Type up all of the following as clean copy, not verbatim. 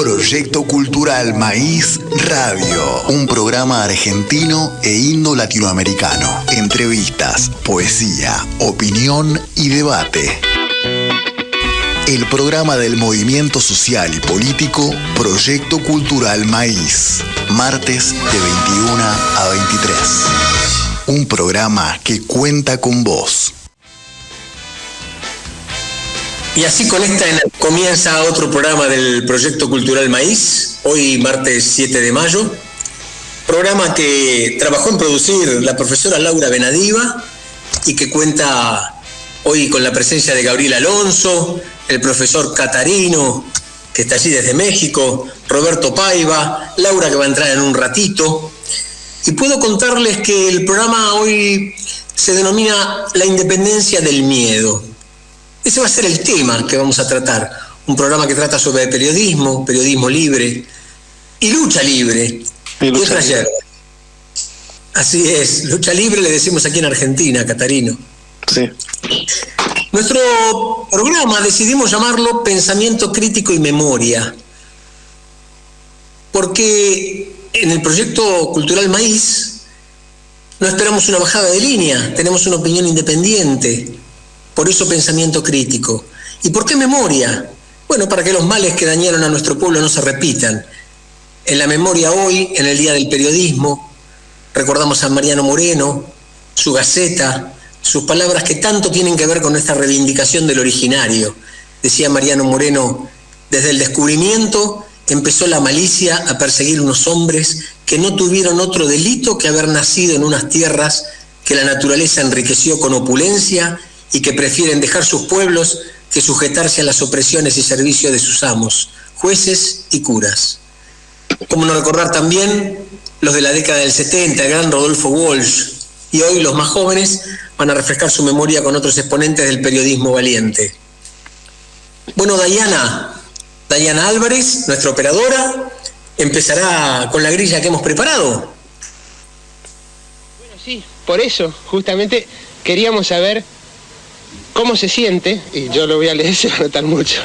Proyecto Cultural Maíz Radio, un programa argentino e indo-latinoamericano. Entrevistas, poesía, opinión y debate. El programa del movimiento social y político Proyecto Cultural Maíz. Martes de 21 a 23. Un programa que cuenta con vos. Y así comienza otro programa del Proyecto Cultural Maíz, hoy martes 7 de mayo, programa que trabajó en producir la profesora Laura Benadiva y que cuenta hoy con la presencia de Gabriel Alonso, el profesor Catarino, que está allí desde México, Roberto Paiva, Laura que va a entrar en un ratito. Y puedo contarles que el programa hoy se denomina La Independencia del Miedo. Ese va a ser el tema que vamos a tratar. Un programa que trata sobre periodismo, periodismo libre y lucha libre. Y otra yerba. Así es, lucha libre le decimos aquí en Argentina, Catarino. Sí. Nuestro programa decidimos llamarlo Pensamiento Crítico y Memoria, porque en el Proyecto Cultural Maíz no esperamos una bajada de línea, tenemos una opinión independiente. Por eso pensamiento crítico. ¿Y por qué memoria? Bueno, para que los males que dañaron a nuestro pueblo no se repitan. En la memoria hoy, en el Día del Periodismo, recordamos a Mariano Moreno, su Gaceta, sus palabras que tanto tienen que ver con esta reivindicación del originario. Decía Mariano Moreno, desde el descubrimiento empezó la malicia a perseguir unos hombres que no tuvieron otro delito que haber nacido en unas tierras que la naturaleza enriqueció con opulencia y que prefieren dejar sus pueblos que sujetarse a las opresiones y servicios de sus amos, jueces y curas. Cómo no recordar también los de la década del 70, el gran Rodolfo Walsh, y hoy los más jóvenes van a refrescar su memoria con otros exponentes del periodismo valiente. Bueno, Dayana Álvarez, nuestra operadora, empezará con la grilla que hemos preparado. Bueno, sí, por eso, justamente, queríamos saber cómo se siente, y yo lo voy a leer, se va a notar mucho.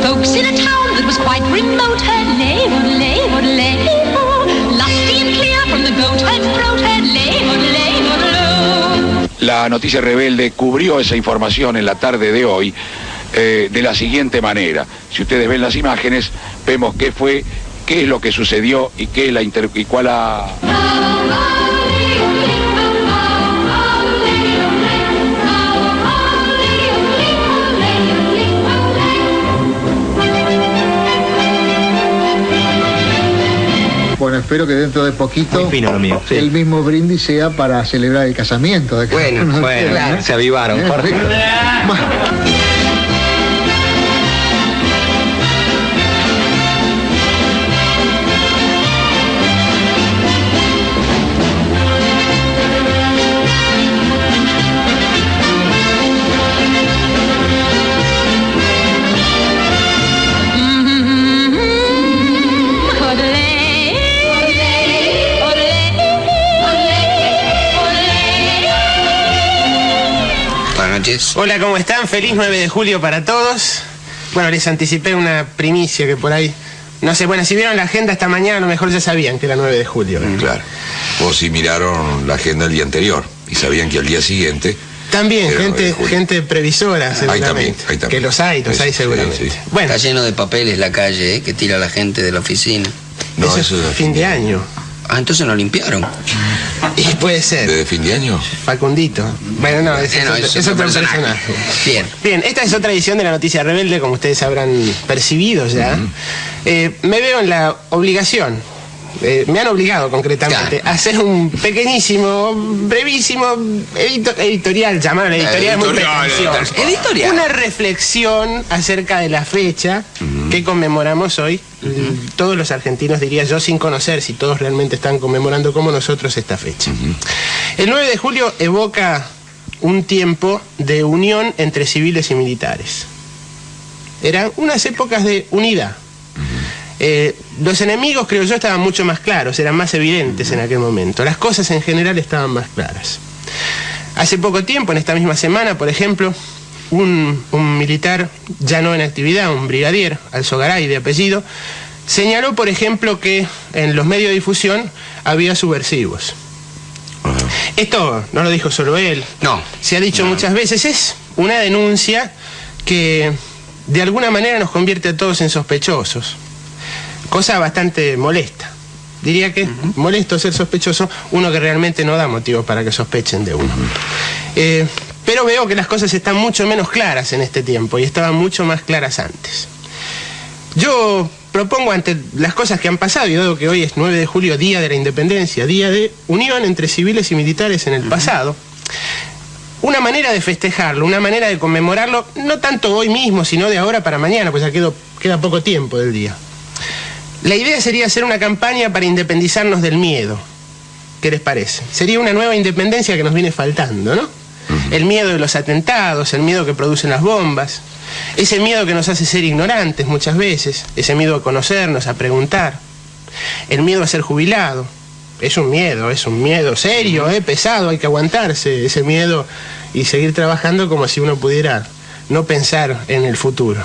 Folks in a town that was quite remote heard lay, lay, lay, lusty and clear from the goat herd throat heard lay, lay, La Noticia Rebelde cubrió esa información en la tarde de hoy de la siguiente manera. Si ustedes ven las imágenes, vemos qué es lo que sucedió y cuál la... Bueno, espero que dentro de poquito el mismo brindis sea para celebrar el casamiento. Bueno, claro. Se avivaron. Hola, ¿cómo están? Feliz 9 de julio para todos. Bueno, les anticipé una primicia que por ahí... No sé, bueno, si vieron la agenda esta mañana, a lo mejor ya sabían que era 9 de julio. Claro. O si miraron la agenda el día anterior y sabían que al día siguiente... También, gente previsora, seguramente. Ahí también. Que los hay seguramente. Sí. Bueno. Está lleno de papeles la calle, que tira la gente de la oficina. No, eso es fin de año. Ah, entonces no limpiaron. Y puede ser. ¿Desde fin de año? Facundito. Bueno, no, es otro personaje. Bien, esta es otra edición de La Noticia Rebelde, como ustedes habrán percibido ya. Me veo en la obligación, me han obligado concretamente a hacer un pequeñísimo, brevísimo editorial, llamaron editorial muy pretencioso. Una reflexión acerca de la fecha que conmemoramos hoy. Todos los argentinos, diría yo, sin conocer si todos realmente están conmemorando como nosotros esta fecha. El 9 de julio evoca un tiempo de unión entre civiles y militares. Eran unas épocas de unidad. Los enemigos, creo yo, estaban mucho más claros, eran más evidentes en aquel momento. Las cosas en general estaban más claras. Hace poco tiempo, en esta misma semana, por ejemplo, un militar ya no en actividad, un brigadier, Alzogaray de apellido, señaló, por ejemplo, que en los medios de difusión había subversivos. Esto no lo dijo solo él, se ha dicho muchas veces, es una denuncia que de alguna manera nos convierte a todos en sospechosos, cosa bastante molesta. Diría que es molesto ser sospechoso, uno que realmente no da motivos para que sospechen de uno. Pero veo que las cosas están mucho menos claras en este tiempo y estaban mucho más claras antes. Yo propongo, ante las cosas que han pasado, y dado que hoy es 9 de julio, Día de la Independencia, día de unión entre civiles y militares en el pasado, una manera de festejarlo, una manera de conmemorarlo, no tanto hoy mismo, sino de ahora para mañana, pues ya queda poco tiempo del día. La idea sería hacer una campaña para independizarnos del miedo. ¿Qué les parece? Sería una nueva independencia que nos viene faltando, ¿no? El miedo de los atentados, el miedo que producen las bombas, ese miedo que nos hace ser ignorantes muchas veces, ese miedo a conocernos, a preguntar, el miedo a ser jubilado. Es un miedo serio, pesado, hay que aguantarse ese miedo y seguir trabajando como si uno pudiera no pensar en el futuro.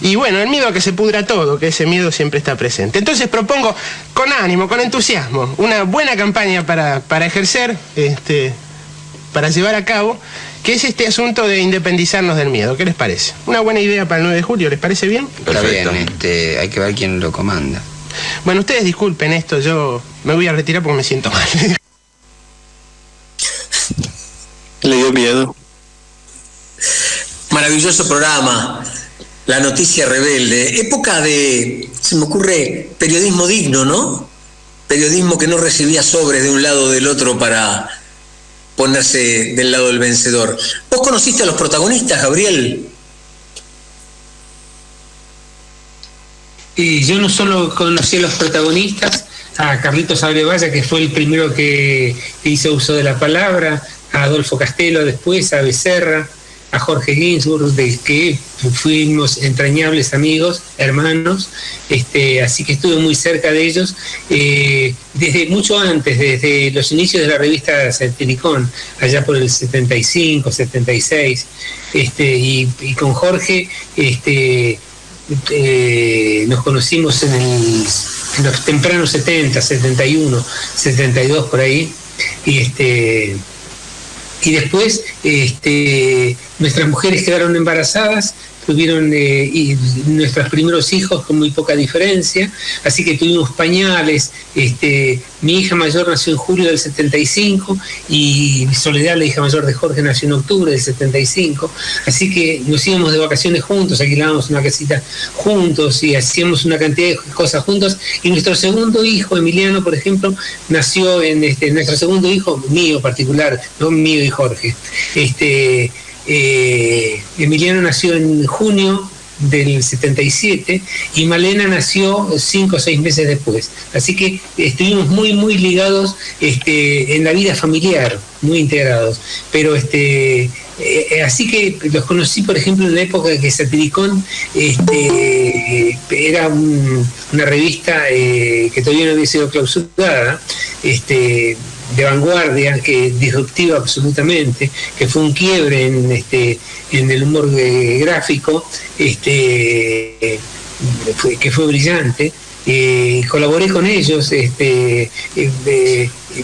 Y bueno, el miedo a que se pudra todo, que ese miedo siempre está presente. Entonces propongo, con ánimo, con entusiasmo, una buena campaña para ejercer, para llevar a cabo, que es este asunto de independizarnos del miedo. ¿Qué les parece? Una buena idea para el 9 de julio, ¿les parece bien? Está bien, hay que ver quién lo comanda. Bueno, ustedes disculpen esto, yo me voy a retirar porque me siento mal. Le dio miedo. Maravilloso programa. La Noticia Rebelde, época de, se me ocurre, periodismo digno, ¿no? Periodismo que no recibía sobres de un lado o del otro para ponerse del lado del vencedor. ¿Vos conociste a los protagonistas, Gabriel? Yo no solo conocí a los protagonistas, a Carlitos Abrevaya, que fue el primero que hizo uso de la palabra, a Adolfo Castelo después, a Becerra, a Jorge Ginsburg, de que fuimos entrañables amigos, hermanos, así que estuve muy cerca de ellos, desde mucho antes, desde los inicios de la revista Satiricón, allá por el 75, 76, y con Jorge nos conocimos en los tempranos 70, 71, 72 por ahí, y después nuestras mujeres quedaron embarazadas, tuvieron nuestros primeros hijos con muy poca diferencia, así que tuvimos pañales. Mi hija mayor nació en julio del 75 y Soledad, la hija mayor de Jorge, nació en octubre del 75, así que nos íbamos de vacaciones juntos, alquilábamos una casita juntos y hacíamos una cantidad de cosas juntos. Y nuestro segundo hijo, Emiliano, por ejemplo, nació nuestro segundo hijo, mío particular, no mío y Jorge, Emiliano nació en junio del 77 y Malena nació 5 o 6 meses después, así que estuvimos muy muy ligados en la vida familiar, muy integrados, pero así que los conocí, por ejemplo, en la época que Satiricón era una revista que todavía no había sido clausurada, de vanguardia, disruptiva absolutamente, que fue un quiebre en el humor gráfico, que fue brillante. Colaboré con ellos,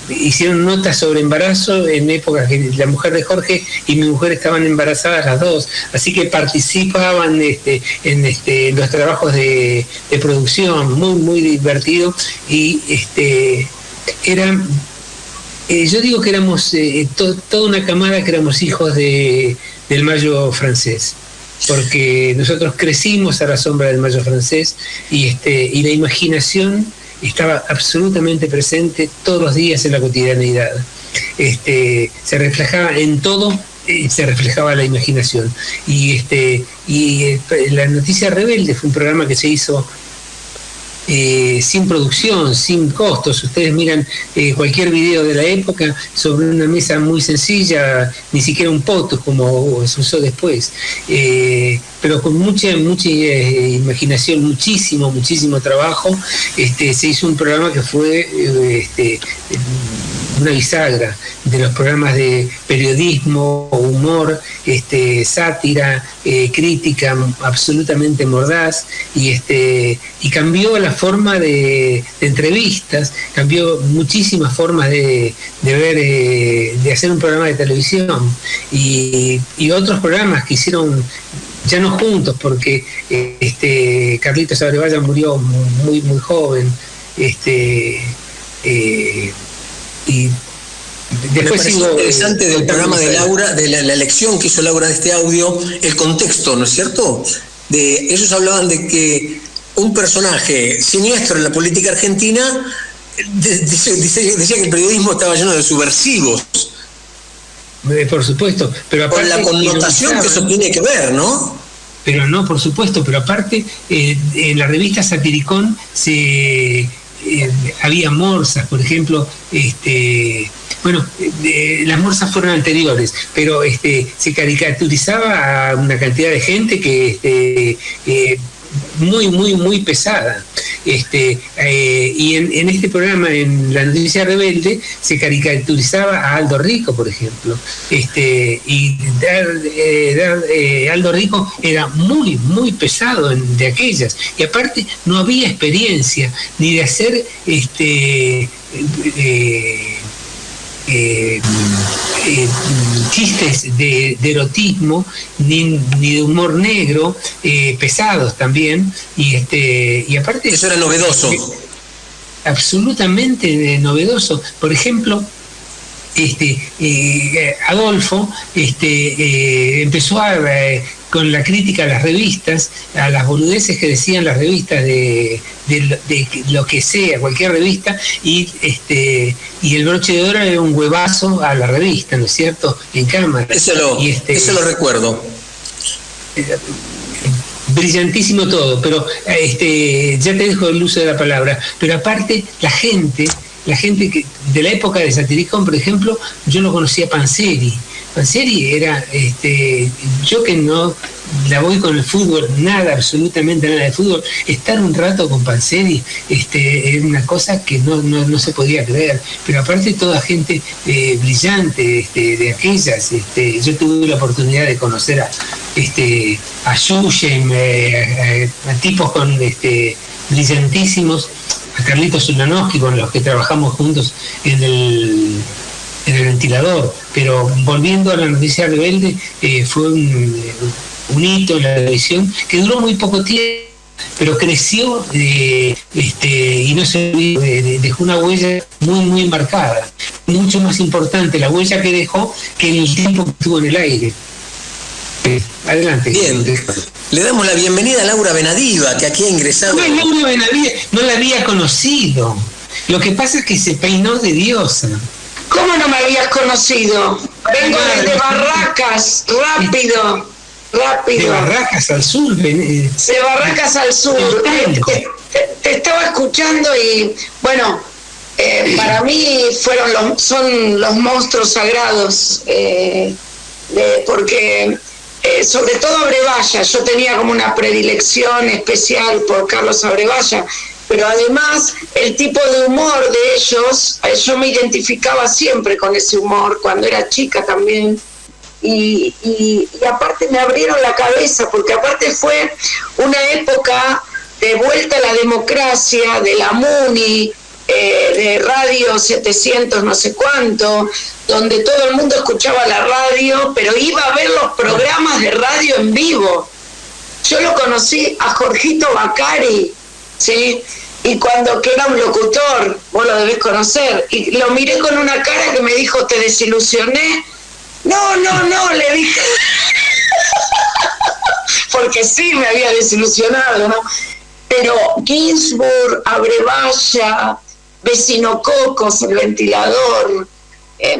hicieron notas sobre embarazo en épocas que la mujer de Jorge y mi mujer estaban embarazadas las dos, así que participaban en los trabajos de producción, muy muy divertido, y yo digo que éramos toda una camada que éramos hijos del Mayo francés, porque nosotros crecimos a la sombra del Mayo francés y la imaginación estaba absolutamente presente todos los días en la cotidianeidad. Se reflejaba en todo, se reflejaba la imaginación. Y La Noticia Rebelde fue un programa que se hizo sin producción, sin costos. Ustedes miran cualquier video de la época sobre una mesa muy sencilla, ni siquiera un POTUS como se usó después, pero con mucha imaginación, muchísimo trabajo. Se hizo un programa que fue una bisagra de los programas de periodismo, humor, sátira, crítica absolutamente mordaz, y cambió la forma de entrevistas, cambió muchísimas formas de ver, de hacer un programa de televisión, y otros programas que hicieron, ya no juntos, porque Carlitos Abrevaya murió muy muy joven, y después me interesante del programa de Laura, de la elección que hizo Laura de este audio, el contexto, ¿no es cierto? Ellos hablaban de que un personaje siniestro en la política argentina decía que el periodismo estaba lleno de subversivos. Por supuesto, pero aparte, por la connotación que eso tiene que ver, ¿no? Pero no, por supuesto, pero aparte en la revista Satiricón había morsas, por ejemplo, las morsas fueron anteriores, pero se caricaturizaba a una cantidad de gente que muy, muy, muy pesada. Y en este programa, en La Noticia Rebelde, se caricaturizaba a Aldo Rico, por ejemplo. Y Aldo Rico era muy, muy pesado de aquellas. Y aparte, no había experiencia ni de hacer chistes de erotismo ni de humor negro, pesados también, y aparte eso era novedoso, absolutamente novedoso. Por ejemplo, Adolfo empezó con la crítica a las revistas, a las boludeces que decían las revistas de lo que sea, cualquier revista, y el broche de oro era un huevazo a la revista, ¿no es cierto?, en cámara. Eso lo recuerdo. Brillantísimo todo, pero ya te dejo el uso de la palabra, pero aparte la gente que de la época de Satiricón, por ejemplo, yo no conocía a Panzeri. Panzeri era, yo que no la voy con el fútbol, absolutamente nada de fútbol, estar un rato con Panzeri era una cosa que no se podía creer, pero aparte toda gente brillante de aquellas. Yo tuve la oportunidad de conocer a Yushem, a tipos con brillantísimos, a Carlitos Ulanowski, con los que trabajamos juntos en el ventilador. Pero volviendo a La Noticia Rebelde, fue un hito en la televisión que duró muy poco tiempo, pero creció y no se olvidó, dejó una huella muy muy marcada, mucho más importante la huella que dejó que el tiempo que estuvo en el aire. Adelante. Bien, le damos la bienvenida a Laura Benadiva, que aquí ha ingresado. No, Laura Benadiva no la había conocido, lo que pasa es que se peinó de diosa. ¿Cómo no me habías conocido? Vengo desde Barracas, rápido. De Barracas al sur. De Barracas al sur. Te estaba escuchando y, bueno, para mí son los monstruos sagrados, porque sobre todo Abrevaya, yo tenía como una predilección especial por Carlos Abrevaya, pero además el tipo de humor de ellos, yo me identificaba siempre con ese humor cuando era chica también, y aparte me abrieron la cabeza, porque aparte fue una época de vuelta a la democracia, de la MUNI, de Radio 700 no sé cuánto, donde todo el mundo escuchaba la radio, pero iba a ver los programas de radio en vivo. Yo lo conocí a Jorgito Bacari, ¿sí? Y que era un locutor, vos lo debés conocer, y lo miré con una cara que me dijo, ¿te desilusioné? No, le dije, porque sí me había desilusionado, ¿no? Pero Ginsburg, Abrevaya, Vecino Cocos, el ventilador,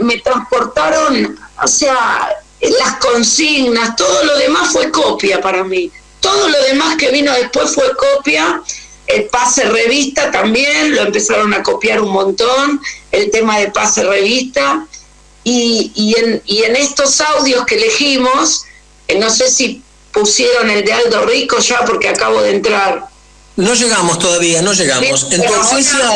me transportaron, o sea, las consignas, todo lo demás fue copia para mí. Todo lo demás que vino después fue copia. El pase revista también, lo empezaron a copiar un montón, el tema de pase revista. Y en estos audios que elegimos, no sé si pusieron el de Aldo Rico ya, porque acabo de entrar. No llegamos todavía, no llegamos. En tu ausencia,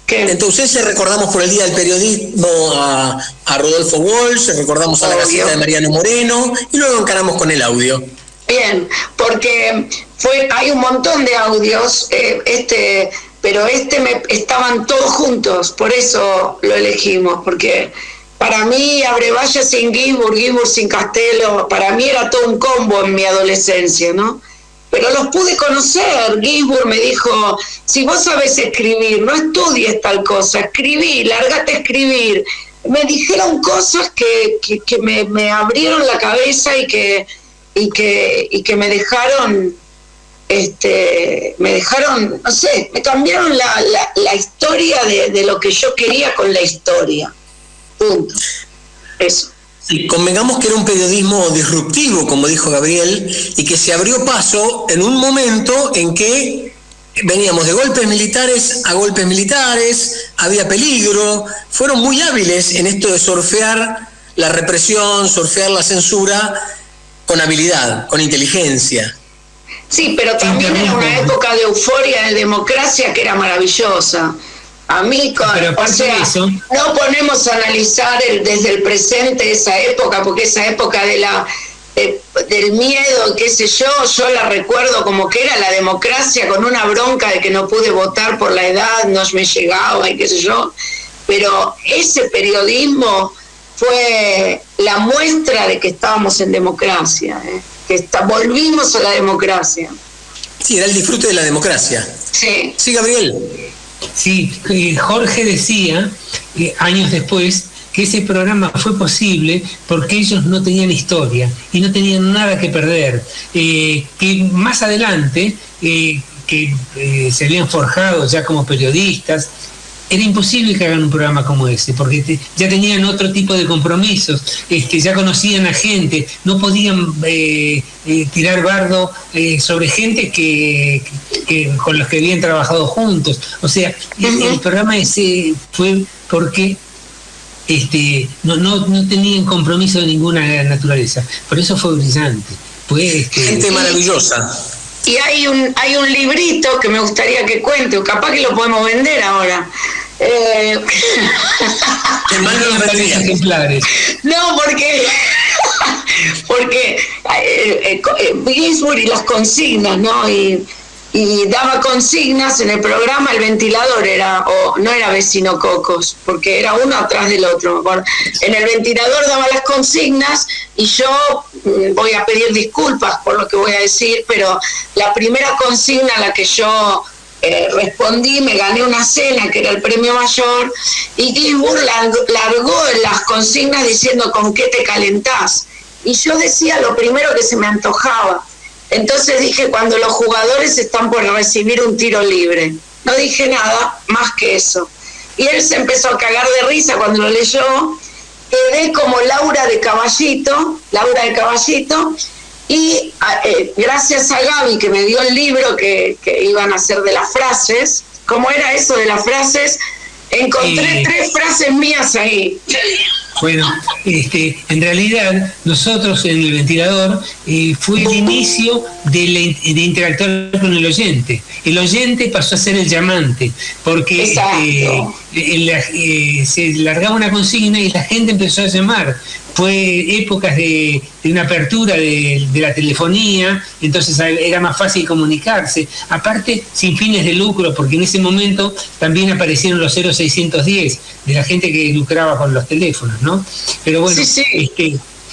Entonces recordamos por el Día del Periodismo a Rodolfo Walsh, recordamos a la Gaceta de Mariano Moreno y luego encaramos con el audio. Bien, porque hay un montón de audios, pero estaban todos juntos, por eso lo elegimos, porque para mí Abrevaya sin Ginsburg, Ginsburg sin Castelo, para mí era todo un combo en mi adolescencia, ¿no? Pero los pude conocer. Ginsburg me dijo, si vos sabés escribir, no estudies tal cosa, escribí, lárgate a escribir. Me dijeron cosas que me abrieron la cabeza y que me dejaron, no sé, me cambiaron la historia de lo que yo quería con la historia. Punto. Eso. Sí, convengamos que era un periodismo disruptivo, como dijo Gabriel, y que se abrió paso en un momento en que veníamos de golpes militares a golpes militares, había peligro, fueron muy hábiles en esto de surfear la represión, surfear la censura con habilidad, con inteligencia. Sí, pero también era una época de euforia, de democracia que era maravillosa. A mí, no ponemos a analizar desde el presente esa época, porque esa época del miedo, qué sé yo la recuerdo como que era la democracia, con una bronca de que no pude votar por la edad, no me llegaba y qué sé yo, pero ese periodismo fue la muestra de que estábamos en democracia, que volvimos a la democracia. Sí, era el disfrute de la democracia. Sí. Sí, Gabriel. Sí, Jorge decía, años después, que ese programa fue posible porque ellos no tenían historia y no tenían nada que perder. Que más adelante, que se habían forjado ya como periodistas, era imposible que hagan un programa como ese, porque ya tenían otro tipo de compromisos, ya conocían a gente, no podían tirar bardo sobre gente que con los que habían trabajado juntos. O sea, el programa ese fue porque no tenían compromiso de ninguna naturaleza. Por eso fue brillante. Fue gente maravillosa. Y hay un librito que me gustaría que cuente, o capaz que lo podemos vender ahora. Ejemplares. No, porque Ginsburg y las consignas, ¿no? Y daba consignas en el programa. El ventilador no era Vecino Cocos, porque era uno atrás del otro. En el ventilador daba las consignas y yo voy a pedir disculpas por lo que voy a decir, pero la primera consigna a la que yo respondí, me gané una cena que era el premio mayor, y Ginsburg largó las consignas diciendo ¿con qué te calentás? Y yo decía lo primero que se me antojaba. Entonces dije, cuando los jugadores están por recibir un tiro libre. No dije nada más que eso. Y él se empezó a cagar de risa cuando lo leyó. Quedé como Laura de Caballito, y gracias a Gaby, que me dio el libro que iban a hacer de las frases. ¿Cómo era eso de las frases? Encontré 3 frases mías ahí. Bueno, en realidad nosotros en el ventilador fue el inicio de interactuar con el oyente. El oyente pasó a ser el llamante, porque se largaba una consigna y la gente empezó a llamar. Fue épocas de una apertura de la telefonía, entonces era más fácil comunicarse. Aparte, sin fines de lucro, porque en ese momento también aparecieron los 0610 de la gente que lucraba con los teléfonos, ¿no? Pero bueno,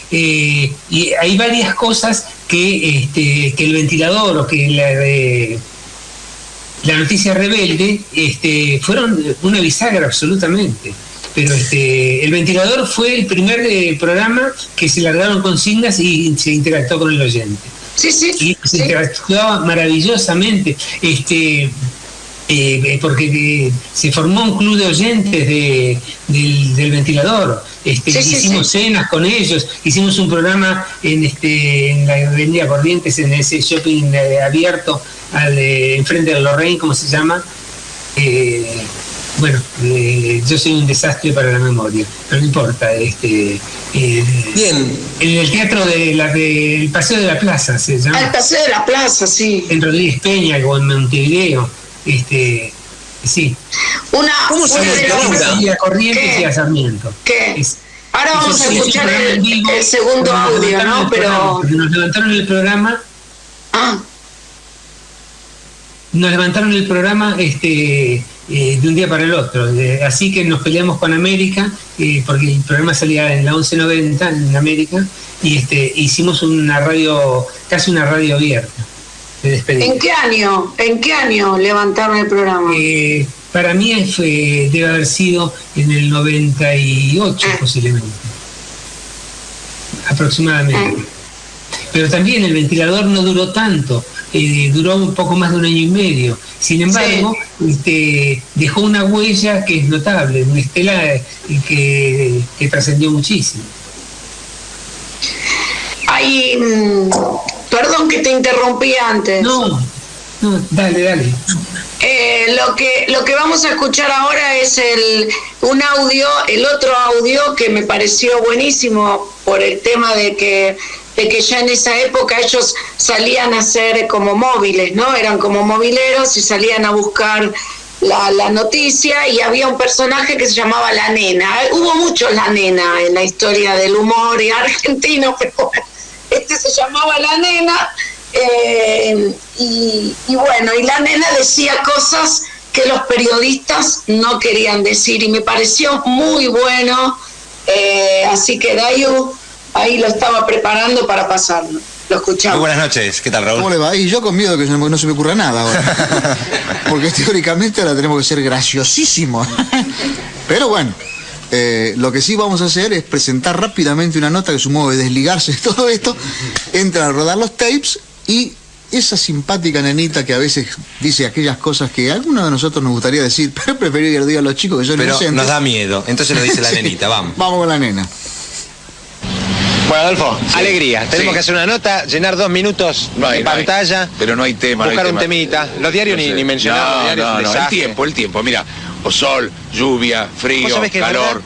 y hay varias cosas que el ventilador o que la noticia rebelde fueron una bisagra absolutamente. Pero el ventilador fue el primer programa que se largaron consignas y se interactuó con el oyente. Y se interactuaba maravillosamente, porque se formó un club de oyentes del ventilador. Hicimos cenas con ellos, hicimos un programa en la Avenida Corrientes, en ese shopping abierto enfrente del Lorraine, ¿cómo se llama? Bueno, yo soy un desastre para la memoria, pero no importa. Bien. En el teatro del Paseo de la Plaza se llama. El Paseo de la Plaza, sí. En Rodríguez Peña o en Montevideo. Sí. ¿Cómo se llama? Corrientes y a Sarmiento. ¿Qué? Ahora vamos a escuchar el segundo audio, ¿no? Pero nos levantaron el programa. Nos levantaron el programa de un día para el otro. Así que nos peleamos con América, porque el programa salía en la 1190 en América, y hicimos una radio, casi una radio abierta de despedida. ¿En qué año levantaron el programa? Para mí debe haber sido en el 98 posiblemente, aproximadamente. Pero también el ventilador no duró tanto, duró un poco más de 1 año y medio. Sin embargo, dejó una huella que es notable, una estela que trascendió muchísimo. Perdón que te interrumpí antes. No, dale. Lo que vamos a escuchar ahora es el otro audio que me pareció buenísimo por el tema de que ya en esa época ellos salían a ser como móviles, ¿no? Eran como mobileros y salían a buscar la noticia, y había un personaje que se llamaba La Nena. Hubo muchos La Nena en la historia del humor y argentino, pero bueno, se llamaba La Nena. Y La Nena decía cosas que los periodistas no querían decir, y me pareció muy bueno, así que Dayu ahí lo estaba preparando para pasarlo. Lo escuchamos. Muy buenas noches, ¿qué tal, Raúl? ¿Cómo le va? Y yo con miedo que no se me ocurra nada ahora. Porque teóricamente ahora tenemos que ser graciosísimos. Pero bueno, lo que sí vamos a hacer es presentar rápidamente una nota que es un modo de desligarse de todo esto. Entran a rodar los tapes, y esa simpática nenita que a veces dice aquellas cosas que a alguno de nosotros nos gustaría decir, pero preferir que lo digan los chicos que son inocentes. Pero nos da miedo, entonces lo dice la nenita, vamos. Vamos con la nena. Bueno, Adolfo, alegría. Tenemos que hacer una nota, llenar 2 minutos de pantalla. Pero no hay tema. Buscar un temita. Los diarios ni mencionamos. El tiempo. Mira, o sol, lluvia, frío, calor.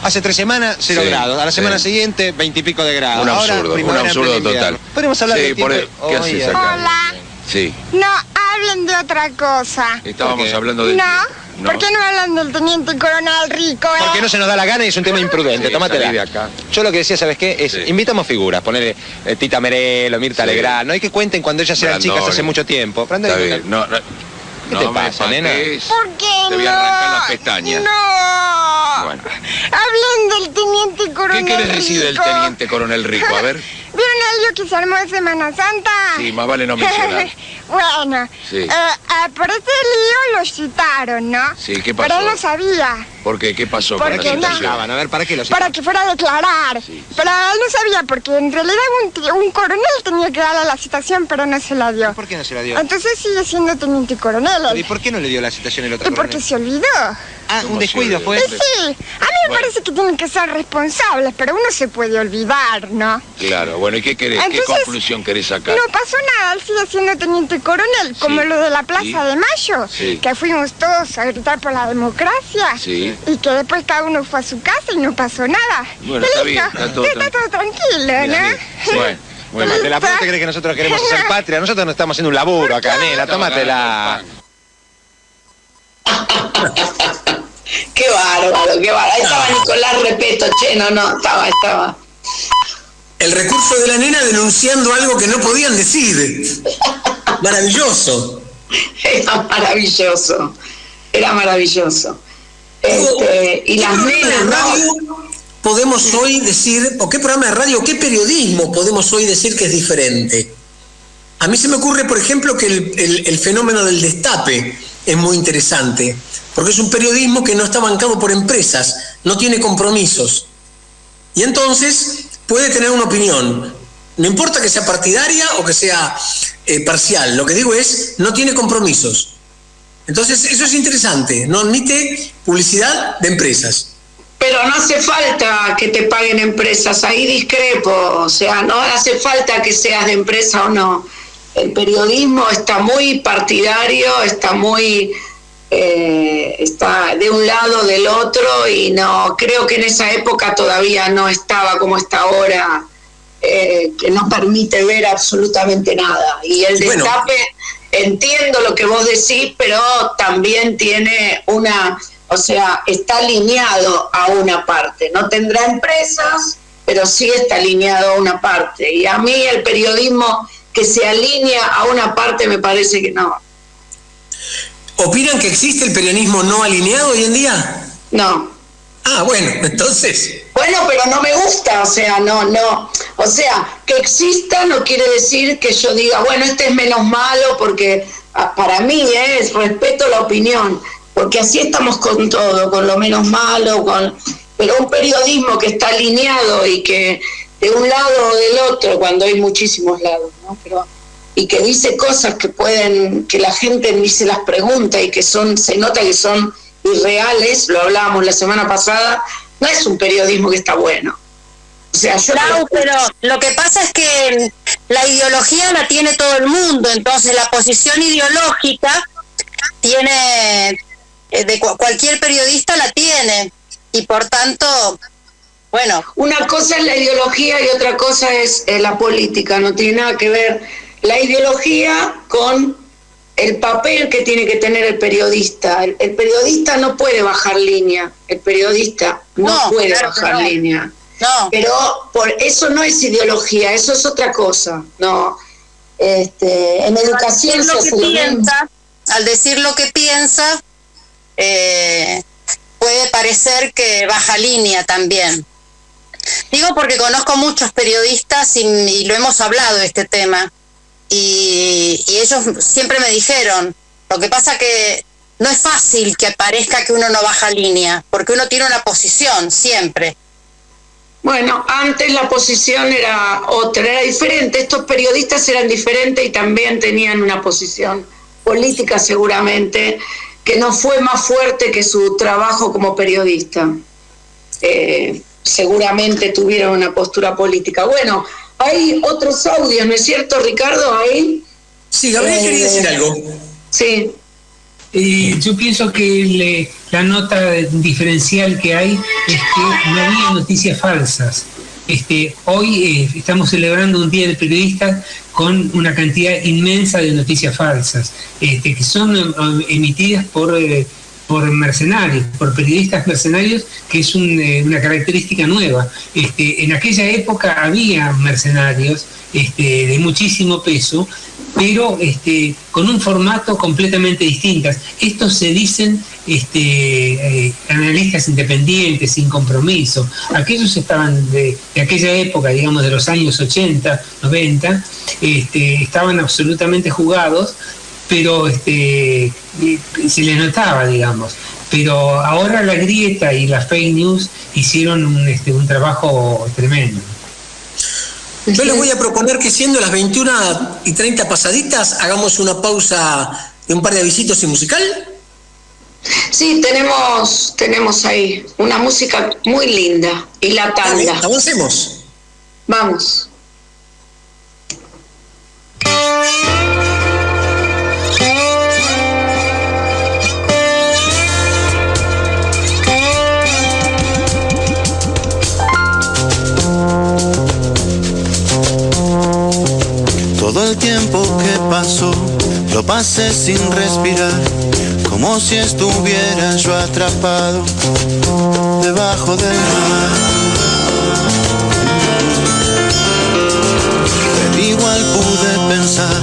Hace 3 semanas, 0 grados. A la semana siguiente, 20 y pico de grados. Un absurdo total. Podemos hablar de tiempo. ¿Qué haces acá? Hola. Sí. No hablen de otra cosa. Estábamos hablando de... No. ¿Por qué no hablan del teniente coronel Rico? Porque no se nos da la gana y es un tema imprudente. Tómatela. De acá. Yo lo que decía, ¿sabes qué? Es invitamos figuras, ponerle Tita Merelo, Mirta Legrand, no hay que cuenten cuando ellas eran chicas hace mucho tiempo. Está bien. ¿Qué te pasa, nena? ¿Por qué te voy a arrancar las pestañas. No. Bueno. Hablen del teniente coronel ¿Qué querés decir del teniente coronel Rico? A ver. ¿Vieron el lío que se armó de Semana Santa? Sí, más vale no mencionar. Bueno, sí. Por ese lío lo citaron, ¿no? Sí, ¿qué pasó? Pero él no sabía. ¿Por qué? ¿Qué pasó con la citación? A ver, ¿para qué lo citaron? Para que fuera a declarar. Sí. Pero él no sabía, porque en realidad un coronel tenía que darle la citación, pero no se la dio. ¿Por qué no se la dio? Entonces sigue siendo teniente coronel. ¿Y por qué no le dio la citación el otro coronel? Porque se olvidó. Un descuido fue. Sí, a mí me parece que tienen que ser responsables, pero uno se puede olvidar, ¿no? Claro, bueno, ¿y qué querés? Entonces, ¿qué conclusión querés sacar? No pasó nada, él sigue siendo teniente coronel, como lo de la Plaza de Mayo, que fuimos todos a gritar por la democracia, y que después cada uno fue a su casa y no pasó nada. Bueno, está bien, está todo tranquilo, ¿no? Bueno. Tómatela, ¿por qué te crees que nosotros queremos hacer patria? Nosotros no estamos haciendo un laburo acá, nena, tómatela. Qué bárbaro, qué bárbaro. Ahí estaba Nicolás Repeto, estaba. El recurso de la nena denunciando algo que no podían decir. Maravilloso. Era maravilloso. Y las nenas, ¿no? Podemos hoy decir, o qué programa de radio, qué periodismo podemos hoy decir que es diferente. A mí se me ocurre, por ejemplo, que el fenómeno del destape es muy interesante, porque es un periodismo que no está bancado por empresas, no tiene compromisos, y entonces puede tener una opinión, no importa que sea partidaria o que sea parcial, lo que digo es, no tiene compromisos. Entonces eso es interesante, no admite publicidad de empresas. Pero no hace falta que te paguen empresas, ahí discrepo, o sea, no hace falta que seas de empresa o no. El periodismo está muy partidario, está de un lado, del otro, y no creo que en esa época todavía no estaba como está ahora, que no permite ver absolutamente nada. Y el destape, entiendo lo que vos decís, pero también tiene una o sea, está alineado a una parte. No tendrá empresas, pero sí está alineado a una parte. Y a mí el periodismo que se alinea a una parte me parece que no. ¿Opinan que existe el periodismo no alineado hoy en día? No. Ah, bueno, entonces... Bueno, pero no me gusta, o sea, no. O sea, que exista no quiere decir que yo diga, bueno, este es menos malo, porque para mí respeto la opinión, porque así estamos con todo, con lo menos malo, pero un periodismo que está alineado y que de un lado o del otro, cuando hay muchísimos lados, ¿no? Y que dice cosas que la gente ni se las pregunta y que se nota que son irreales, lo hablábamos la semana pasada, no es un periodismo que está bueno. O sea, pero lo que pasa es que la ideología la tiene todo el mundo, entonces la posición ideológica tiene, cualquier periodista la tiene, y por tanto, bueno. Una cosa es la ideología y otra cosa es la política, no tiene nada que ver la ideología con el papel que tiene que tener el periodista. El periodista no puede bajar línea, el periodista no puede bajar línea. No. Pero por eso no es ideología, eso es otra cosa. No, en educación se hace lo mismo. Al decir lo que piensa, puede parecer que baja línea también. Digo porque conozco muchos periodistas y lo hemos hablado este tema. Y ellos siempre me dijeron, lo que pasa que no es fácil que parezca que uno no baja línea, porque uno tiene una posición siempre. Bueno, antes la posición era otra, era diferente, estos periodistas eran diferentes y también tenían una posición política seguramente, que no fue más fuerte que su trabajo como periodista. Seguramente tuvieron una postura política. Bueno, hay otros audios, ¿no es cierto, Ricardo? ¿Ahí? Sí, Gabriel quería decir algo. Sí. Yo pienso que la nota diferencial que hay es que no había noticias falsas. Hoy estamos celebrando un día de periodistas con una cantidad inmensa de noticias falsas, que son emitidas por mercenarios, por periodistas mercenarios, que es una característica nueva. En aquella época había mercenarios de muchísimo peso, pero con un formato completamente distinto. Estos se dicen analistas independientes, sin compromiso. Aquellos estaban de aquella época, digamos de los años 80, 90, estaban absolutamente jugados, pero se les notaba, digamos. Pero ahora la grieta y las fake news hicieron un trabajo tremendo. Yo les voy a proponer que siendo las 21:30 pasaditas, hagamos una pausa de un par de avisitos y musical. Sí, tenemos ahí una música muy linda y la tanda. Avancemos. Vamos. Todo el tiempo que pasó, lo pasé sin respirar, como si estuviera yo atrapado debajo del mar. Pero igual pude pensar,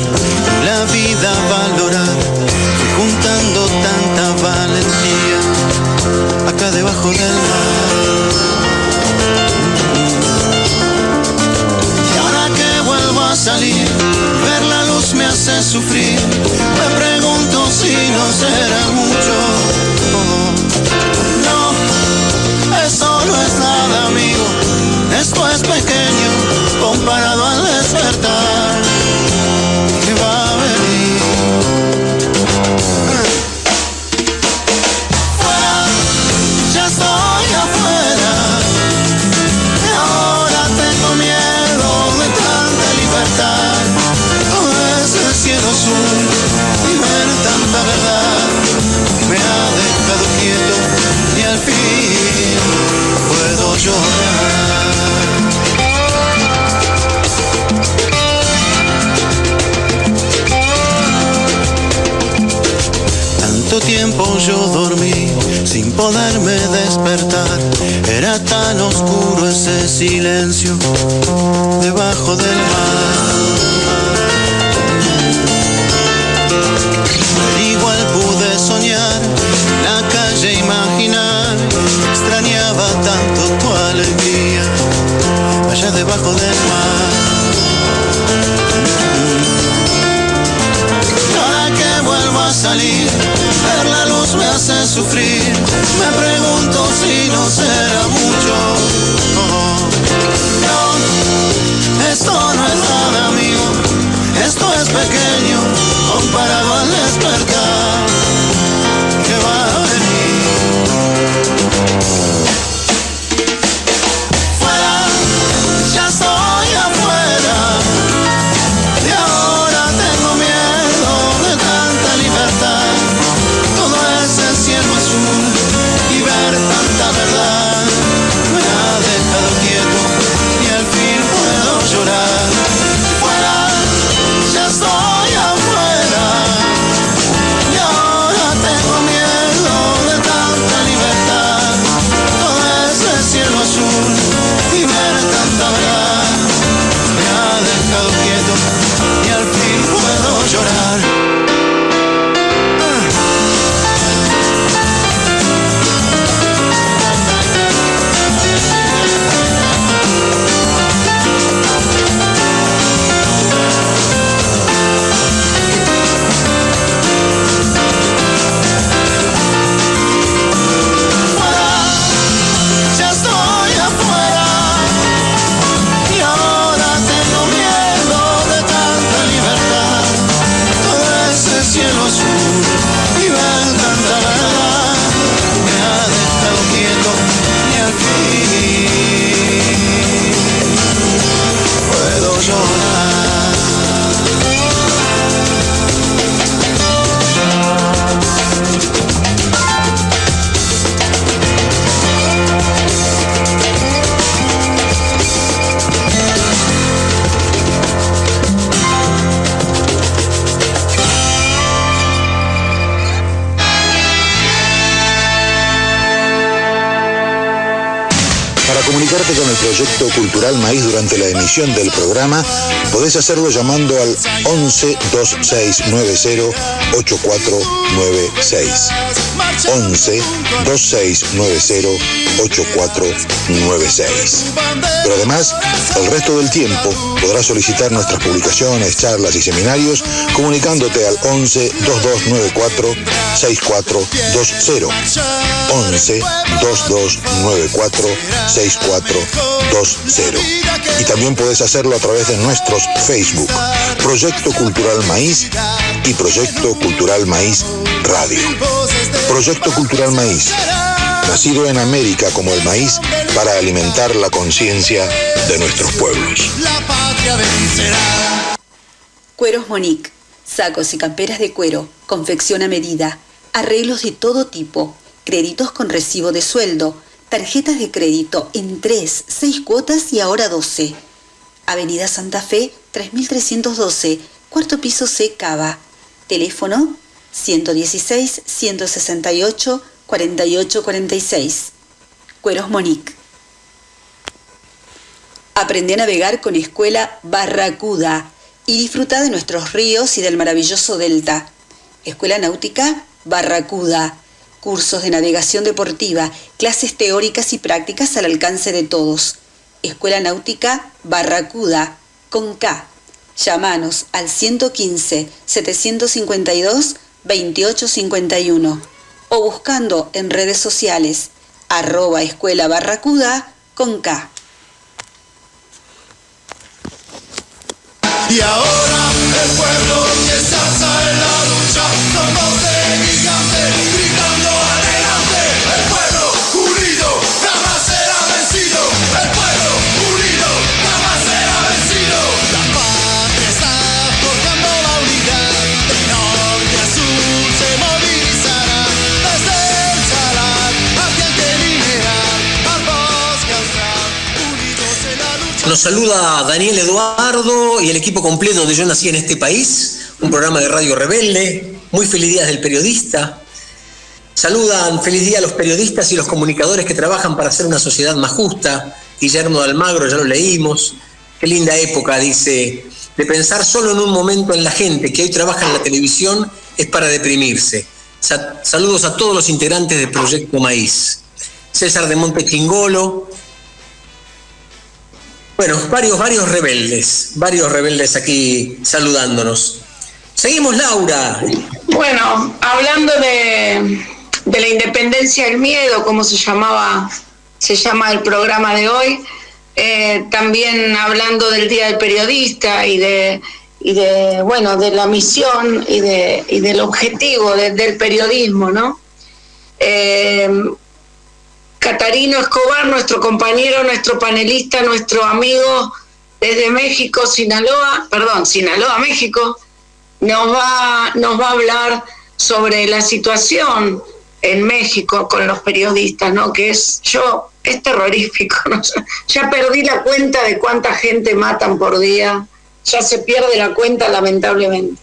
la vida valorar, y juntando tanta valentía, acá debajo del mar. Y ahora que vuelvo a salir, ver la luz me hace sufrir. Me pregunto si no será mucho. No, eso no es nada, amigo. Esto es pequeño comparado al despertar que va a venir. Cuánto tiempo yo dormí sin poderme despertar. Era tan oscuro ese silencio debajo del mar. Pero igual pude soñar, la calle imaginar. Extrañaba tanto tu alegría allá debajo del mar. Ahora que vuelvo a salir, ver la luz me hace sufrir. Me pregunto si no será mucho. No, esto no es nada, amigo. Esto es pequeño comparado al despertar que va a venir. Fuera, ya estoy afuera. Y ahora tengo miedo de tanta libertad. Todo ese cielo azul y ver tanta verdad me ha dejado quieto y al fin puedo llorar. Fuera, ya estoy afuera. Y ahora tengo miedo de tanta libertad. Todo ese cielo azul y ver tanta verdad me ha dejado quieto y al fin puedo llorar. Ya estoy afuera y ahora tengo miedo de tanta libertad. Todo ese cielo azul y ver tanta verdad me ha dejado quieto y al fin puedo llorar. Para comunicarte con el Proyecto Cultural Maíz durante la emisión del programa, podés hacerlo llamando al 11 2690 8496. 11 2690 8496. Pero además, el resto del tiempo podrás solicitar nuestras publicaciones, charlas y seminarios comunicándote al 11 2294 6420. 11 2294 6420. Y también puedes hacerlo a través de nuestros Facebook, Proyecto Cultural Maíz y Proyecto Cultural Maíz Radio. Proyecto Cultural Maíz, nacido en América como el maíz para alimentar la conciencia de nuestros pueblos. Cueros Monique, sacos y camperas de cuero, confección a medida, arreglos de todo tipo, créditos con recibo de sueldo, tarjetas de crédito en 3, 6 cuotas y ahora 12. Avenida Santa Fe, 3312, cuarto piso C, Cava. Teléfono 116-168-4846. Cueros Monique. Aprende a navegar con Escuela Barracuda y disfruta de nuestros ríos y del maravilloso delta. Escuela Náutica Barracuda. Cursos de navegación deportiva, clases teóricas y prácticas al alcance de todos. Escuela Náutica Barracuda, con K. Llámanos al 115-752-2851 o buscando en redes sociales @Escuela Barracuda, con K. Y ahora el pueblo empieza en la lucha con voz de gigante, gritando adelante. El pueblo unido jamás será vencido. El pueblo unido jamás será vencido. La patria está forjando la unidad. De norte a sur se movilizará. Desde el salar hacia el delinear, al bosque austral, unidos en la lucha. Nos saluda Daniel Eduardo y el equipo completo de Yo Nací en este País, un programa de Radio Rebelde. Muy feliz día del periodista. Saludan, feliz día a los periodistas y los comunicadores que trabajan para hacer una sociedad más justa. Guillermo de Almagro, ya lo leímos. Qué linda época, dice, de pensar solo en un momento en la gente que hoy trabaja en la televisión es para deprimirse. Saludos a todos los integrantes del Proyecto Maíz. César de Monte Chingolo. Bueno, varios rebeldes aquí saludándonos. Seguimos, Laura. Bueno, hablando de la independencia del miedo, como se llama el programa de hoy, también hablando del Día del Periodista y de la misión y del objetivo del periodismo, ¿no? Catarino Escobar, nuestro compañero, nuestro panelista, nuestro amigo desde México, Sinaloa, México, nos va a hablar sobre la situación en México con los periodistas, ¿no? Que es terrorífico, ¿no? Ya perdí la cuenta de cuánta gente matan por día, ya se pierde la cuenta, lamentablemente.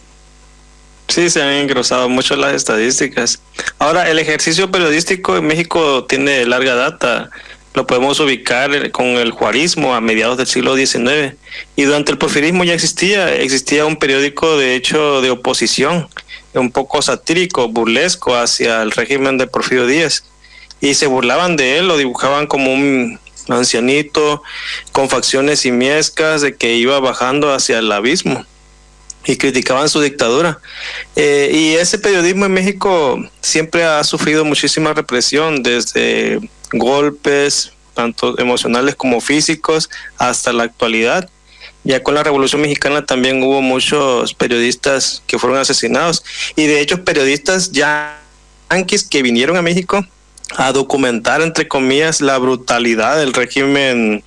Sí, se han engrosado mucho las estadísticas. Ahora, el ejercicio periodístico en México tiene larga data. Lo podemos ubicar con el juarismo a mediados del siglo XIX. Y durante el porfirismo ya existía un periódico, de hecho, de oposición, un poco satírico, burlesco hacia el régimen de Porfirio Díaz. Y se burlaban de él, lo dibujaban como un ancianito con facciones simiescas de que iba bajando hacia el abismo. Y criticaban su dictadura. Y ese periodismo en México siempre ha sufrido muchísima represión, desde golpes, tanto emocionales como físicos, hasta la actualidad. Ya con la Revolución Mexicana también hubo muchos periodistas que fueron asesinados. Y de hecho periodistas yanquis que vinieron a México a documentar, entre comillas, la brutalidad del régimen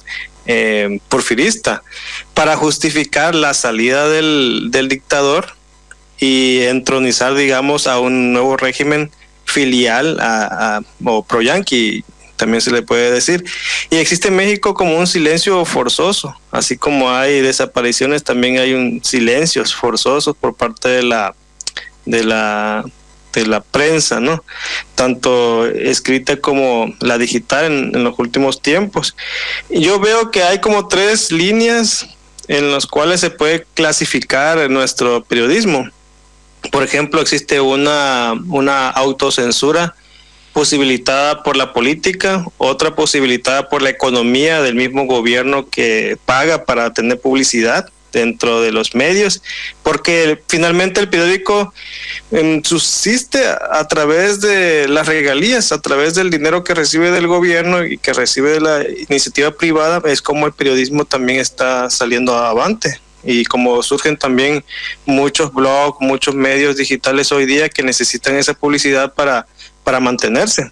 porfirista, para justificar la salida del dictador y entronizar, digamos, a un nuevo régimen filial o pro-yanqui, también se le puede decir. Y existe en México como un silencio forzoso, así como hay desapariciones, también hay silencios forzosos por parte de la prensa, ¿no? Tanto escrita como la digital en los últimos tiempos. Yo veo que hay como 3 líneas en las cuales se puede clasificar nuestro periodismo. Por ejemplo, existe una autocensura posibilitada por la política, otra posibilitada por la economía del mismo gobierno que paga para tener publicidad dentro de los medios, porque finalmente el periódico subsiste a través de las regalías, a través del dinero que recibe del gobierno y que recibe de la iniciativa privada. Es como el periodismo también está saliendo avante, y como surgen también muchos blogs, muchos medios digitales hoy día que necesitan esa publicidad para mantenerse.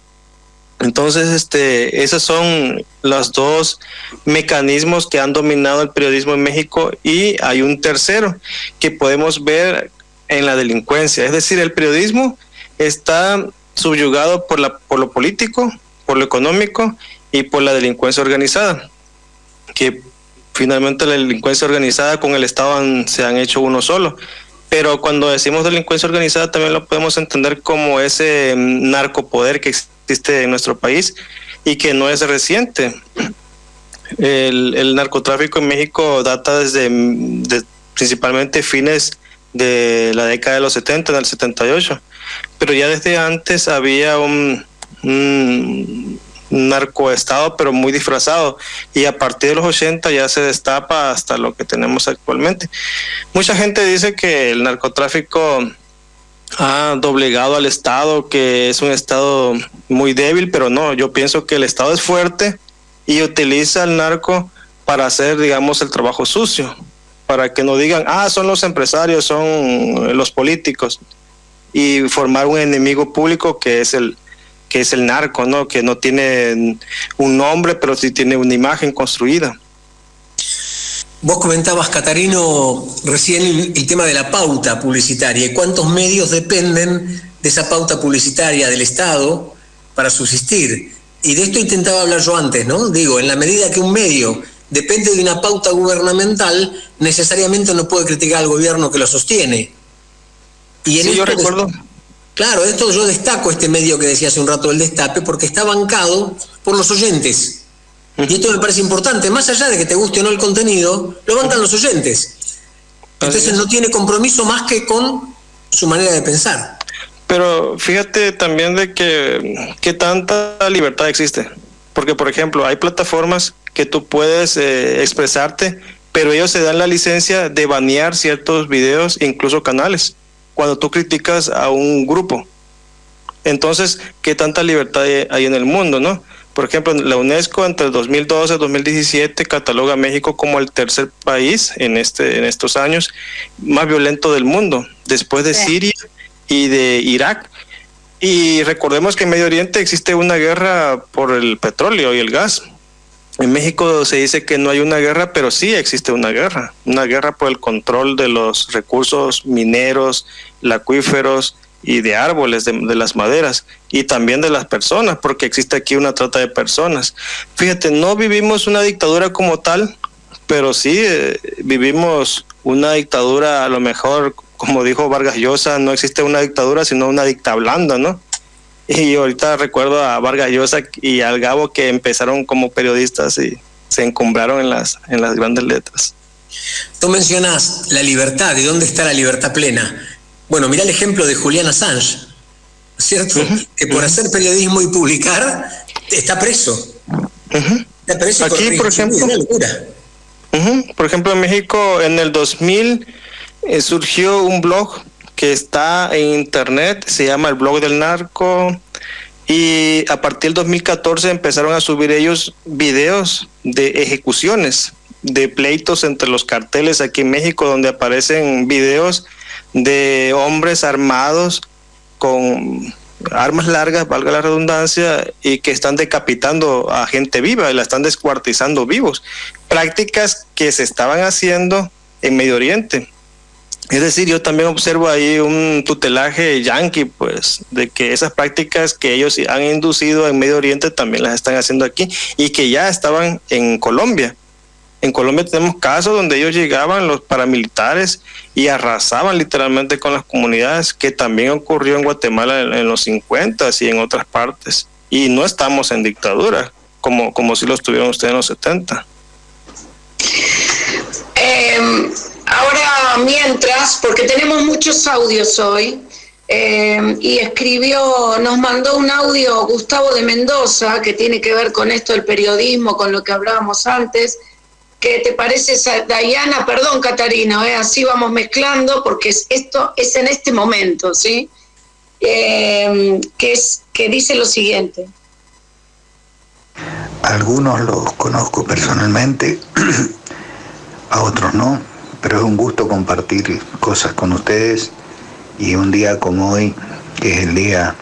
Entonces, esos son los 2 mecanismos que han dominado el periodismo en México, y hay un tercero que podemos ver en la delincuencia. Es decir, el periodismo está subyugado por lo político, por lo económico y por la delincuencia organizada, que finalmente la delincuencia organizada con el Estado se han hecho uno solo. Pero cuando decimos delincuencia organizada también lo podemos entender como ese narcopoder que existe en nuestro país y que no es reciente. El narcotráfico en México data desde principalmente fines de la década de los 70, en el 78, pero ya desde antes había un narcoestado, pero muy disfrazado, y a partir de los 80 ya se destapa hasta lo que tenemos actualmente. Mucha gente dice que el narcotráfico ha doblegado al Estado, que es un Estado muy débil, pero no, yo pienso que el Estado es fuerte y utiliza al narco para hacer, digamos, el trabajo sucio, para que no digan, son los empresarios, son los políticos, y formar un enemigo público que es el narco, ¿no? Que no tiene un nombre, pero sí tiene una imagen construida. Vos comentabas, Catarino, recién el tema de la pauta publicitaria y cuántos medios dependen de esa pauta publicitaria del Estado para subsistir. Y de esto intentaba hablar yo antes, ¿no? Digo, en la medida que un medio depende de una pauta gubernamental, necesariamente no puede criticar al gobierno que lo sostiene. Y en sí, yo recuerdo Claro, esto yo destaco este medio que decía hace un rato, el Destape, porque está bancado por los oyentes. Y esto me parece importante, más allá de que te guste o no el contenido, lo bancan los oyentes. Entonces no tiene compromiso más que con su manera de pensar. Pero fíjate también de que tanta libertad existe. Porque, por ejemplo, hay plataformas que tú puedes expresarte, pero ellos se dan la licencia de banear ciertos videos, incluso canales, cuando tú criticas a un grupo. Entonces, ¿qué tanta libertad hay en el mundo, no? Por ejemplo, la UNESCO entre el 2012 y 2017 cataloga a México como el tercer país en estos años más violento del mundo, después de Siria y de Irak. Y recordemos que en Medio Oriente existe una guerra por el petróleo y el gas. En México se dice que no hay una guerra, pero sí existe una guerra por el control de los recursos mineros, acuíferos y de árboles, de las maderas, y también de las personas, porque existe aquí una trata de personas. Fíjate, no vivimos una dictadura como tal, pero sí vivimos una dictadura, a lo mejor, como dijo Vargas Llosa, no existe una dictadura, sino una dictablanda, ¿no? Y ahorita recuerdo a Vargas Llosa y al Gabo que empezaron como periodistas y se encumbraron en las grandes letras. Tú mencionas la libertad, ¿y dónde está la libertad plena? Bueno, mirá el ejemplo de Julian Assange, ¿cierto? Que por hacer periodismo y publicar está preso. Está preso. Aquí, por ejemplo, por ejemplo, en México en el 2000 surgió un blog que está en internet, se llama el Blog del Narco, y a partir del 2014 empezaron a subir ellos videos de ejecuciones, de pleitos entre los carteles aquí en México, donde aparecen videos de hombres armados con armas largas, valga la redundancia, y que están decapitando a gente viva y la están descuartizando vivos. Prácticas que se estaban haciendo en Medio Oriente. Es decir, yo también observo ahí un tutelaje yanqui, pues, de que esas prácticas que ellos han inducido en Medio Oriente también las están haciendo aquí y que ya estaban en Colombia. En Colombia tenemos casos donde ellos llegaban, los paramilitares, y arrasaban literalmente con las comunidades, que también ocurrió en Guatemala en los 50s y en otras partes. Y no estamos en dictadura, como si lo estuvieron ustedes en los 70. Ahora, mientras, porque tenemos muchos audios hoy, y nos mandó un audio Gustavo de Mendoza, que tiene que ver con esto del periodismo, con lo que hablábamos antes. ¿Qué te parece, Dayana? Perdón, Catarina, así vamos mezclando, porque esto es en este momento, ¿sí? Que dice lo siguiente. Algunos los conozco personalmente, a otros no, pero es un gusto compartir cosas con ustedes, y un día como hoy, que es el día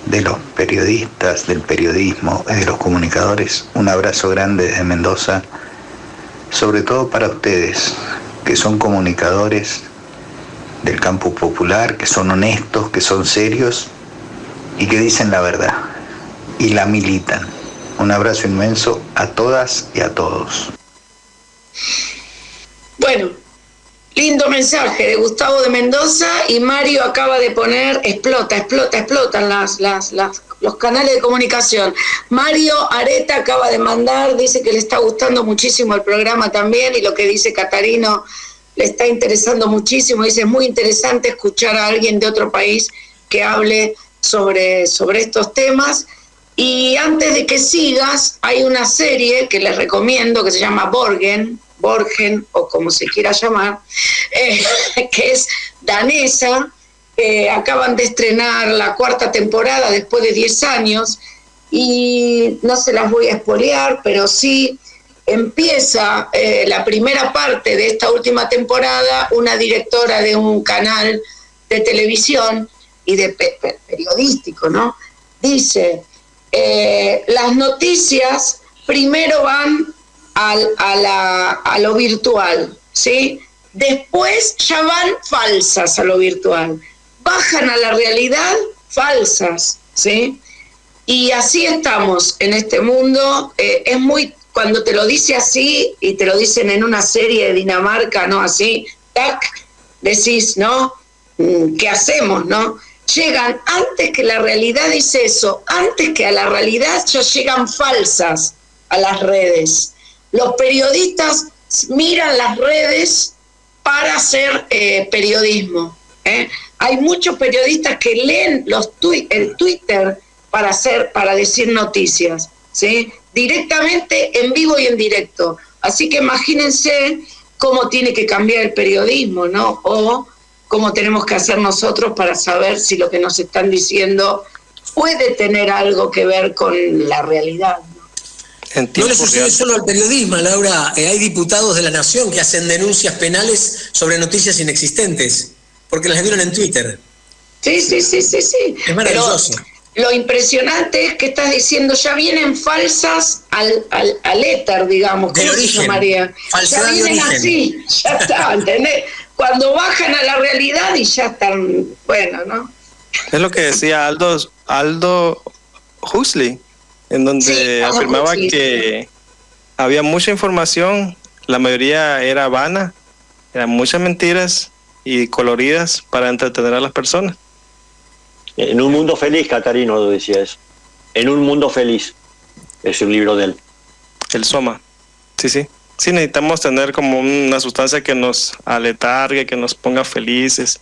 de los periodistas, del periodismo, de los comunicadores, un abrazo grande desde Mendoza, sobre todo para ustedes, que son comunicadores del campo popular, que son honestos, que son serios y que dicen la verdad y la militan. Un abrazo inmenso a todas y a todos. Bueno, lindo mensaje de Gustavo de Mendoza, y Mario acaba de poner explotan los canales de comunicación. Mario Areta acaba de mandar, dice que le está gustando muchísimo el programa también, y lo que dice Catarino le está interesando muchísimo. Dice, es muy interesante escuchar a alguien de otro país que hable sobre estos temas. Y antes de que sigas, hay una serie que les recomiendo que se llama Borgen, o como se quiera llamar, que es danesa. Acaban de estrenar la 4ª temporada después de 10 años, y no se las voy a spoilear, pero sí empieza la primera parte de esta última temporada. Una directora de un canal de televisión y de periodístico, ¿no? Dice, las noticias primero van a lo virtual, ¿sí? Después ya van falsas a lo virtual, bajan a la realidad falsas, ¿sí? Y así estamos en este mundo. Es muy, cuando te lo dice así, y te lo dicen en una serie de Dinamarca, ¿no? Así, tac, decís, ¿no? que hacemos, ¿no? Llegan antes que la realidad, dice eso, antes que a la realidad ya llegan falsas a las redes. Los periodistas miran las redes para hacer periodismo. Hay muchos periodistas que leen el Twitter para decir noticias, ¿sí? Directamente, en vivo y en directo. Así que imagínense cómo tiene que cambiar el periodismo, ¿no? O cómo tenemos que hacer nosotros para saber si lo que nos están diciendo puede tener algo que ver con la realidad. No le sucede solo al periodismo, Laura. Hay diputados de la Nación que hacen denuncias penales sobre noticias inexistentes, porque las vieron en Twitter. Sí. Es maravilloso. Pero lo impresionante es que estás diciendo, ya vienen falsas al éter, digamos. De origen. María. Falsedad ya vienen de origen. así, ya está, ¿entendés? Cuando bajan a la realidad y ya están, bueno, ¿no? Es lo que decía Aldo Huxley, en donde afirmaba que había mucha información, la mayoría era vana, eran muchas mentiras y coloridas para entretener a las personas. En un mundo feliz, Catarino decía eso. En un mundo feliz. Es un libro de él. El Soma. Sí. Sí, necesitamos tener como una sustancia que nos aletargue, que nos ponga felices.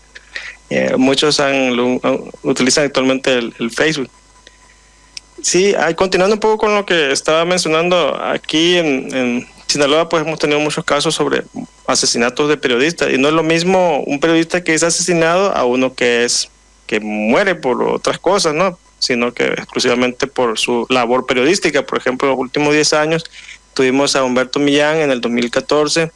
Muchos utilizan actualmente el Facebook. Sí, continuando un poco con lo que estaba mencionando, aquí en Sinaloa pues hemos tenido muchos casos sobre asesinatos de periodistas, y no es lo mismo un periodista que es asesinado a uno que muere por otras cosas, ¿no? Sino que exclusivamente por su labor periodística. Por ejemplo, en los últimos 10 años tuvimos a Humberto Millán en el 2014,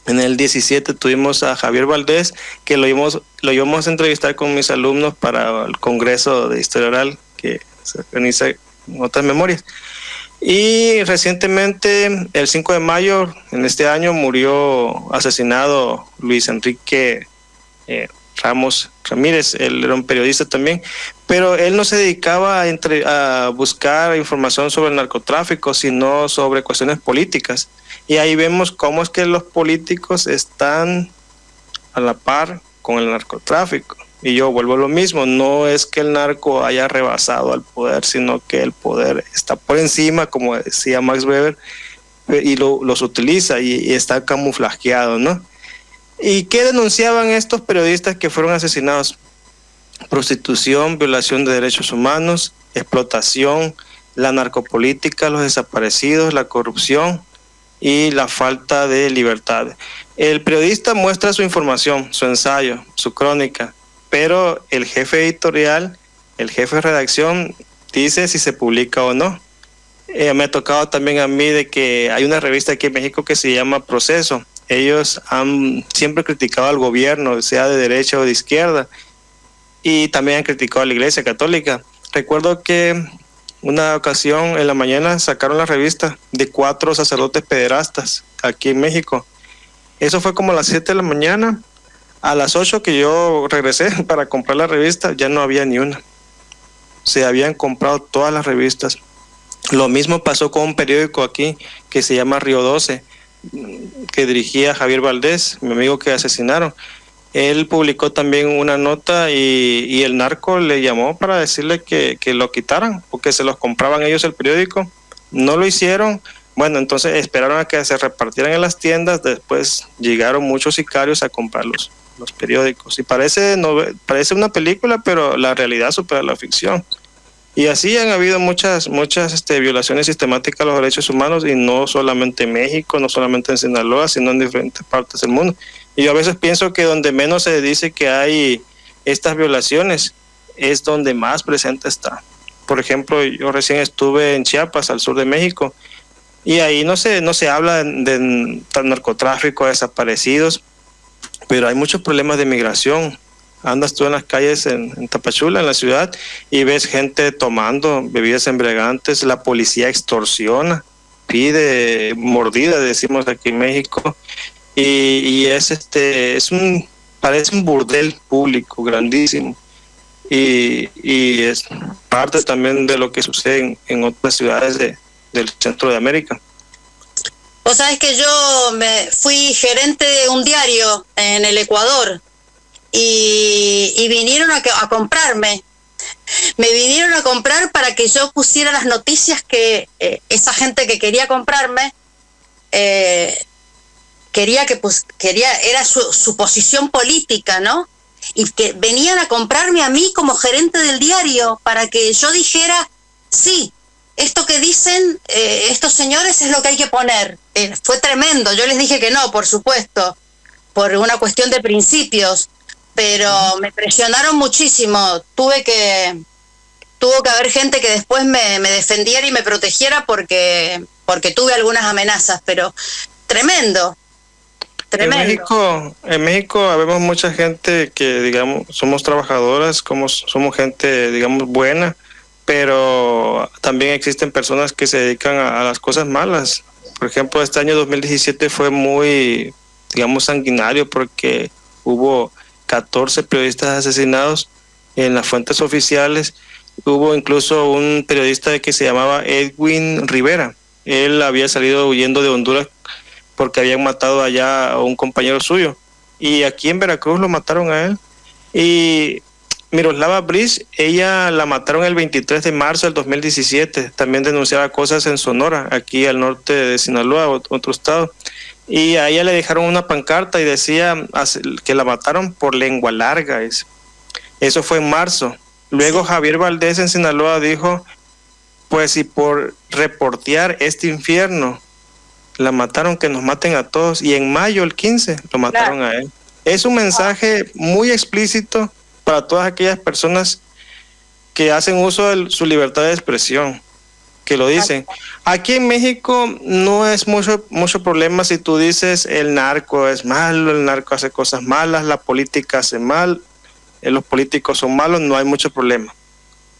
en el 17 tuvimos a Javier Valdés, que lo íbamos a entrevistar con mis alumnos para el Congreso de Historia Oral que se organiza en otras memorias. Y recientemente, el 5 de mayo, en este año, murió asesinado Luis Enrique Ramos Ramírez. Él era un periodista también, pero él no se dedicaba a buscar información sobre el narcotráfico, sino sobre cuestiones políticas. Y ahí vemos cómo es que los políticos están a la par con el narcotráfico. Y yo vuelvo a lo mismo, no es que el narco haya rebasado al poder, sino que el poder está por encima, como decía Max Weber, y los utiliza y está camuflajeado, ¿no? ¿Y qué denunciaban estos periodistas que fueron asesinados? Prostitución, violación de derechos humanos, explotación, la narcopolítica, los desaparecidos, la corrupción y la falta de libertad. El periodista muestra su información, su ensayo, su crónica, pero el jefe editorial, el jefe de redacción, dice si se publica o no. Me ha tocado también a mí de que hay una revista aquí en México que se llama Proceso. Ellos han siempre criticado al gobierno, sea de derecha o de izquierda, y también han criticado a la Iglesia Católica. Recuerdo que una ocasión en la mañana sacaron la revista de 4 sacerdotes pederastas aquí en México. Eso fue como a las 7 de la mañana. A las 8 que yo regresé para comprar la revista, ya no había ni una. Se habían comprado todas las revistas. Lo mismo pasó con un periódico aquí que se llama Río 12, que dirigía Javier Valdés, mi amigo que asesinaron. Él publicó también una nota y el narco le llamó para decirle que lo quitaran, porque se los compraban ellos el periódico. No lo hicieron. Bueno, entonces esperaron a que se repartieran en las tiendas. Después llegaron muchos sicarios a comprar los periódicos. Y parece una película, pero la realidad supera la ficción. Y así han habido muchas violaciones sistemáticas a los derechos humanos, y no solamente en México, no solamente en Sinaloa, sino en diferentes partes del mundo. Y yo a veces pienso que donde menos se dice que hay estas violaciones es donde más presente está. Por ejemplo, yo recién estuve en Chiapas, al sur de México, y ahí no se habla de narcotráfico, desaparecidos, pero hay muchos problemas de migración. Andas tú en las calles en Tapachula, en la ciudad, y ves gente tomando bebidas embriagantes, la policía extorsiona, pide mordida, decimos aquí en México, y parece un burdel público grandísimo, y es parte también de lo que sucede en otras ciudades del centro de América. Vos sabés que yo fui gerente de un diario en el Ecuador, y vinieron a comprarme. Me vinieron a comprar para que yo pusiera las noticias que esa gente que quería comprarme era su posición política, ¿no? Y que venían a comprarme a mí como gerente del diario para que yo dijera, sí, esto que dicen estos señores es lo que hay que poner. Fue tremendo. Yo les dije que no, por supuesto, por una cuestión de principios, pero me presionaron muchísimo. Tuvo que haber gente que después me defendiera y me protegiera porque tuve algunas amenazas, pero tremendo. En México habemos mucha gente que, digamos, somos trabajadoras, somos gente, digamos, buena, pero también existen personas que se dedican a las cosas malas. Por ejemplo, este año 2017 fue muy, digamos, sanguinario porque hubo 14 periodistas asesinados en las fuentes oficiales. Hubo incluso un periodista que se llamaba Edwin Rivera. Él había salido huyendo de Honduras porque habían matado allá a un compañero suyo. Y aquí en Veracruz lo mataron a él. Y Miroslava Bridge, ella la mataron el 23 de marzo del 2017. También denunciaba cosas en Sonora, aquí al norte de Sinaloa, otro estado. Y a ella le dejaron una pancarta y decía que la mataron por lengua larga. Eso fue en marzo. Luego Javier Valdés en Sinaloa dijo, pues si por reportear este infierno la mataron, que nos maten a todos. Y en mayo, el 15, lo mataron a él. Es un mensaje muy explícito para todas aquellas personas que hacen uso de su libertad de expresión, que lo dicen. Aquí en México no es mucho problema si tú dices el narco es malo, el narco hace cosas malas, la política hace mal, los políticos son malos, no hay mucho problema.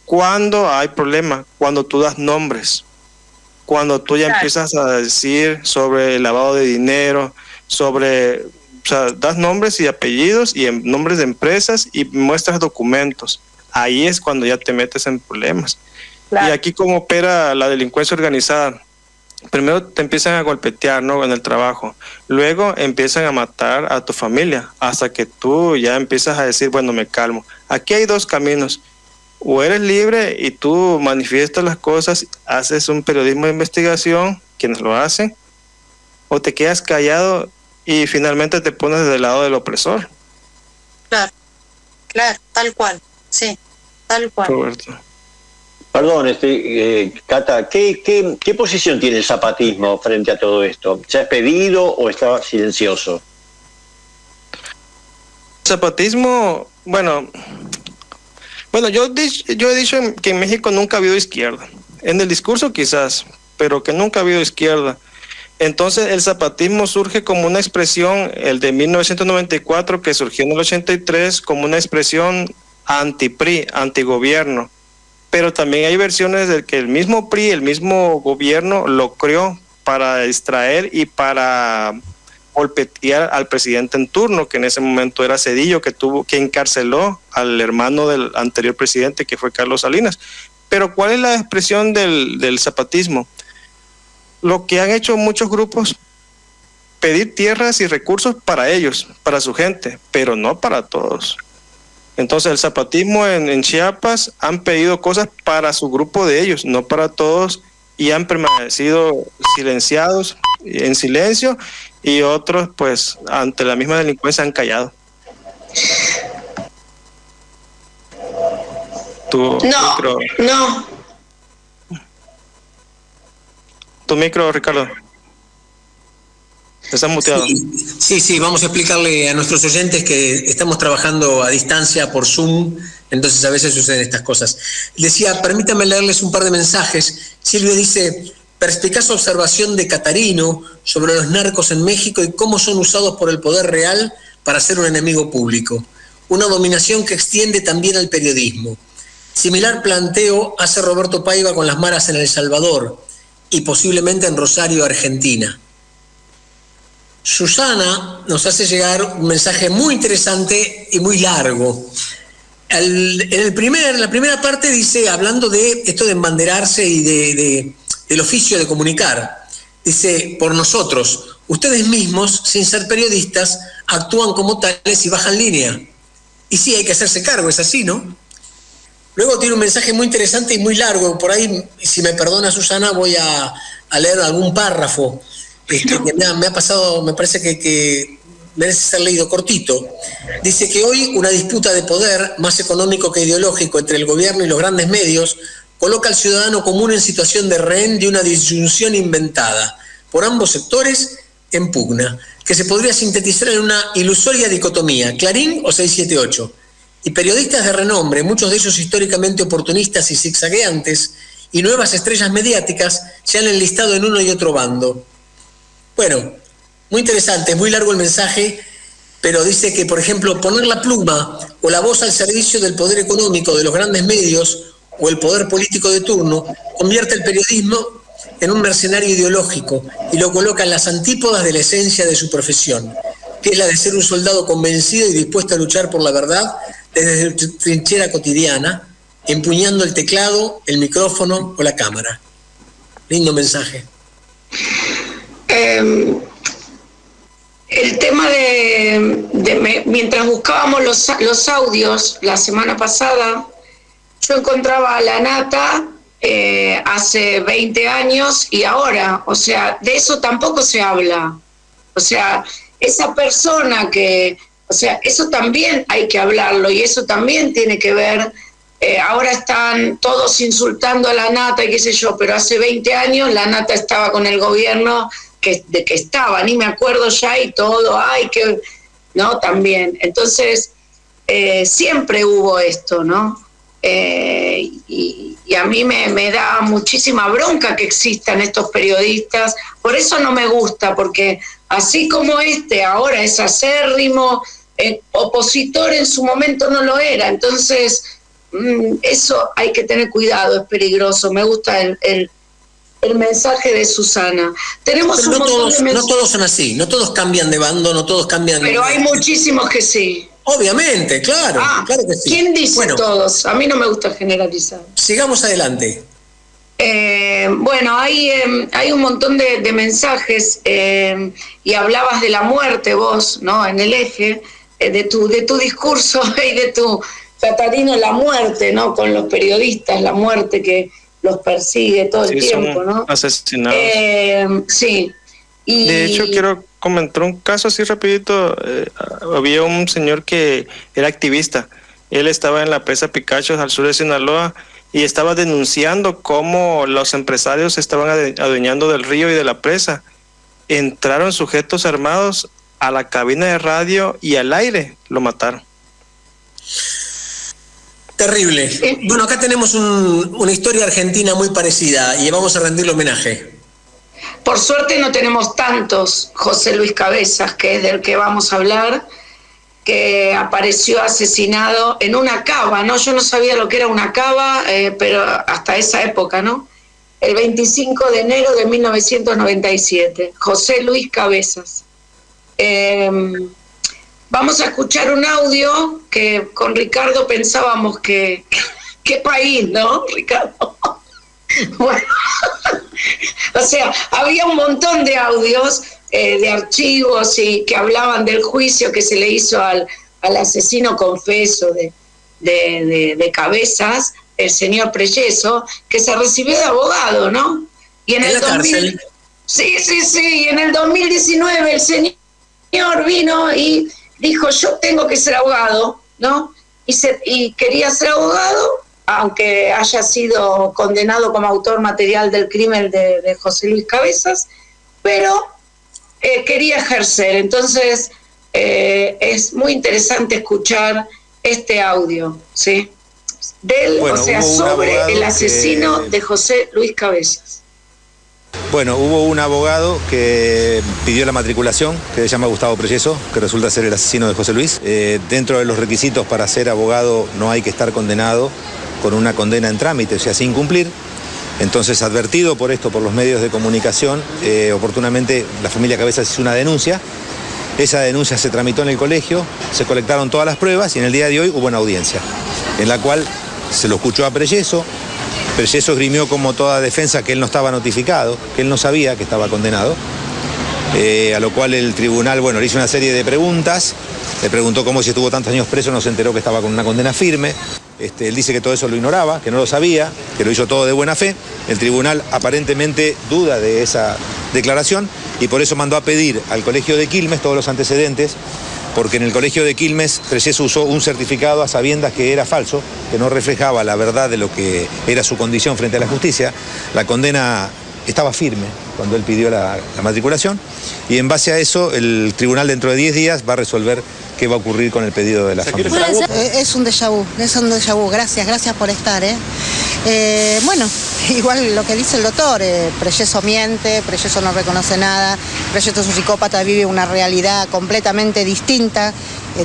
¿Cuándo hay problema? Cuando tú das nombres. Cuando tú ya empiezas a decir sobre el lavado de dinero, das nombres y apellidos y nombres de empresas y muestras documentos. Ahí es cuando ya te metes en problemas. Claro. Y aquí cómo opera la delincuencia organizada. Primero te empiezan a golpetear, ¿no?, en el trabajo. Luego empiezan a matar a tu familia hasta que tú ya empiezas a decir, bueno, me calmo. Aquí hay dos caminos. O eres libre y tú manifiestas las cosas, haces un periodismo de investigación, quienes lo hacen, o te quedas callado y finalmente te pones del lado del opresor. Claro, tal cual, sí, tal cual. Roberto. Perdón, Cata, ¿qué posición tiene el zapatismo frente a todo esto? ¿Se ha expedido o está silencioso? El zapatismo, bueno, yo he dicho que en México nunca ha habido izquierda. En el discurso quizás, pero que nunca ha habido izquierda. Entonces el zapatismo surge como una expresión, el de 1994, que surgió en el 83, como una expresión anti-PRI, antigobierno. Pero también hay versiones de que el mismo PRI, el mismo gobierno, lo creó para distraer y para golpetear al presidente en turno, que en ese momento era Zedillo, que encarceló al hermano del anterior presidente, que fue Carlos Salinas. Pero ¿cuál es la expresión del zapatismo? Lo que han hecho muchos grupos, pedir tierras y recursos para ellos, para su gente, pero no para todos. Entonces el zapatismo en Chiapas han pedido cosas para su grupo de ellos, no para todos, y han permanecido silenciados, en silencio, y otros pues ante la misma delincuencia han callado. Tu micro, Ricardo. Estás muteado. Sí, vamos a explicarle a nuestros oyentes que estamos trabajando a distancia por Zoom, entonces a veces suceden estas cosas. Decía, permítame leerles un par de mensajes. Silvia dice, perspicaz observación de Catarino sobre los narcos en México y cómo son usados por el poder real para ser un enemigo público. Una dominación que extiende también al periodismo. Similar planteo hace Roberto Paiva con las maras en El Salvador y posiblemente en Rosario, Argentina. Susana nos hace llegar un mensaje muy interesante y muy largo. En la primera parte dice, hablando de esto de embanderarse y del oficio de comunicar, dice, por nosotros, ustedes mismos, sin ser periodistas, actúan como tales y bajan línea. Y sí, hay que hacerse cargo, es así, ¿no? Luego tiene un mensaje muy interesante y muy largo. Por ahí, si me perdona Susana, voy a leer algún párrafo que me ha pasado, me parece que merece ser leído cortito. Dice que hoy una disputa de poder, más económico que ideológico, entre el gobierno y los grandes medios, coloca al ciudadano común en situación de rehén de una disyunción inventada por ambos sectores en pugna, que se podría sintetizar en una ilusoria dicotomía, Clarín o 678. Y periodistas de renombre, muchos de ellos históricamente oportunistas y zigzagueantes, y nuevas estrellas mediáticas se han enlistado en uno y otro bando. Bueno, muy interesante, es muy largo el mensaje, pero dice que, por ejemplo, poner la pluma o la voz al servicio del poder económico de los grandes medios o el poder político de turno convierte el periodismo en un mercenario ideológico y lo coloca en las antípodas de la esencia de su profesión, que es la de ser un soldado convencido y dispuesto a luchar por la verdad desde su trinchera cotidiana, empuñando el teclado, el micrófono o la cámara. Lindo mensaje. El tema mientras buscábamos los audios la semana pasada, yo encontraba a la Nata hace 20 años y ahora, o sea, de eso tampoco se habla. O sea, esa persona o sea, eso también hay que hablarlo y eso también tiene que ver. Ahora están todos insultando a la Nata y qué sé yo, pero hace 20 años la Nata estaba con el gobierno de que estaba, ni me acuerdo ya y todo, ¿no? También. Entonces, siempre hubo esto, ¿no? Y a mí me da muchísima bronca que existan estos periodistas, por eso no me gusta, porque así como ahora es acérrimo, opositor en su momento no lo era, entonces eso hay que tener cuidado, es peligroso. Me gusta el mensaje de Susana. Tenemos no todos son así, no todos cambian de bando, no todos cambian. Pero hay muchísimos que sí. Obviamente, claro, claro que sí. ¿Quién dice todos? A mí no me gusta generalizar. Sigamos adelante. Bueno, hay un montón de mensajes y hablabas de la muerte vos, ¿no? En el eje de tu discurso y de tu Catarino, la muerte, ¿no? Con los periodistas, la muerte que los persigue todo el tiempo, ¿no? Asesinados. Sí. Y de hecho, quiero comentar un caso así rapidito. Había un señor que era activista. Él estaba en la presa Picachos al sur de Sinaloa y estaba denunciando cómo los empresarios estaban adueñando del río y de la presa. Entraron sujetos armados a la cabina de radio y al aire lo mataron. Terrible. Bueno, acá tenemos una historia argentina muy parecida y vamos a rendirle homenaje. Por suerte no tenemos tantos José Luis Cabezas, que es del que vamos a hablar, que apareció asesinado en una cava, ¿no? Yo no sabía lo que era una cava, pero hasta esa época, ¿no? El 25 de enero de 1997, José Luis Cabezas. Vamos a escuchar un audio que con Ricardo pensábamos que... ¿Qué país, no, Ricardo? Bueno, o sea, había un montón de audios de archivos y que hablaban del juicio que se le hizo al asesino confeso de Cabezas, el señor Preyeso, que se recibió de abogado, ¿no? Y en el 2000, sí, y en el 2019 el señor vino y dijo, yo tengo que ser abogado, ¿no? Y quería ser abogado, aunque haya sido condenado como autor material del crimen de José Luis Cabezas, pero quería ejercer. Entonces es muy interesante escuchar este audio, ¿sí? Sobre el asesino de José Luis Cabezas. Bueno, hubo un abogado que pidió la matriculación, que se llama Gustavo Preyeso, que resulta ser el asesino de José Luis. Dentro de los requisitos para ser abogado no hay que estar condenado con una condena en trámite, o sea, sin cumplir. Entonces, advertido por esto por los medios de comunicación, oportunamente la familia Cabezas hizo una denuncia. Esa denuncia se tramitó en el colegio, se colectaron todas las pruebas y en el día de hoy hubo una audiencia, en la cual se lo escuchó a Preyeso. Preyeso esgrimió como toda defensa que él no estaba notificado, que él no sabía que estaba condenado, a lo cual el tribunal, le hizo una serie de preguntas Le preguntó cómo si estuvo tantos años preso no se enteró que estaba con una condena firme. Él dice que todo eso lo ignoraba, que no lo sabía, que lo hizo todo de buena fe. El tribunal aparentemente duda de esa declaración y por eso mandó a pedir al colegio de Quilmes todos los antecedentes, porque en el colegio de Quilmes Treyes usó un certificado a sabiendas que era falso, que no reflejaba la verdad de lo que era su condición frente a la justicia. La condena estaba firme cuando él pidió la matriculación y en base a eso el tribunal dentro de 10 días va a resolver qué va a ocurrir con el pedido de la familia. Es un déjà vu, gracias por estar. Bueno, igual lo que dice el doctor, Preyeso miente, Preyeso no reconoce nada, Preyeso es un psicópata, vive una realidad completamente distinta,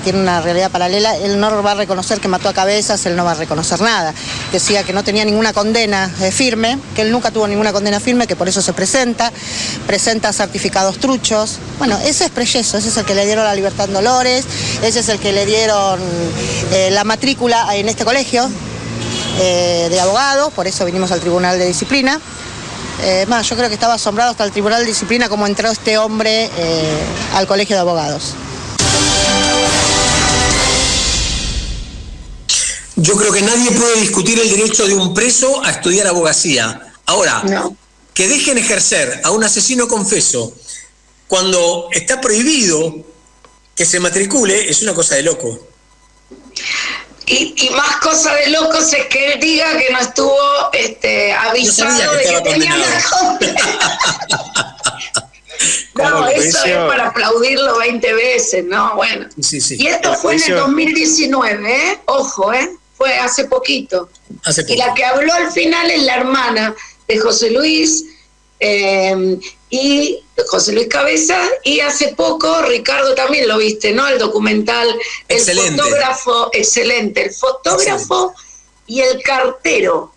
tiene una realidad paralela, él no va a reconocer que mató a Cabezas, él no va a reconocer nada. Decía que no tenía ninguna condena firme, que él nunca tuvo ninguna condena firme, que por eso se presenta certificados truchos. Bueno, ese es Preyeso, ese es el que le dieron la libertad en Dolores, ese es el que le dieron la matrícula en este colegio de abogados, por eso vinimos al Tribunal de Disciplina. Yo creo que estaba asombrado hasta el Tribunal de Disciplina cómo entró este hombre al colegio de abogados. Yo creo que nadie puede discutir el derecho de un preso a estudiar abogacía. Ahora, que dejen ejercer a un asesino confeso cuando está prohibido que se matricule es una cosa de loco. Y más cosa de locos es que él diga que no estuvo avisado de que tenía una condena. No, eso es para aplaudirlo 20 veces, ¿no? Bueno. Sí. Y esto fue en el 2019, ¿eh? Ojo, fue hace poquito. Y la que habló al final es la hermana de José Luis, y José Luis Cabezas, y hace poco Ricardo también lo viste, ¿no? El documental, excelente. El fotógrafo, excelente, el fotógrafo y el cartero,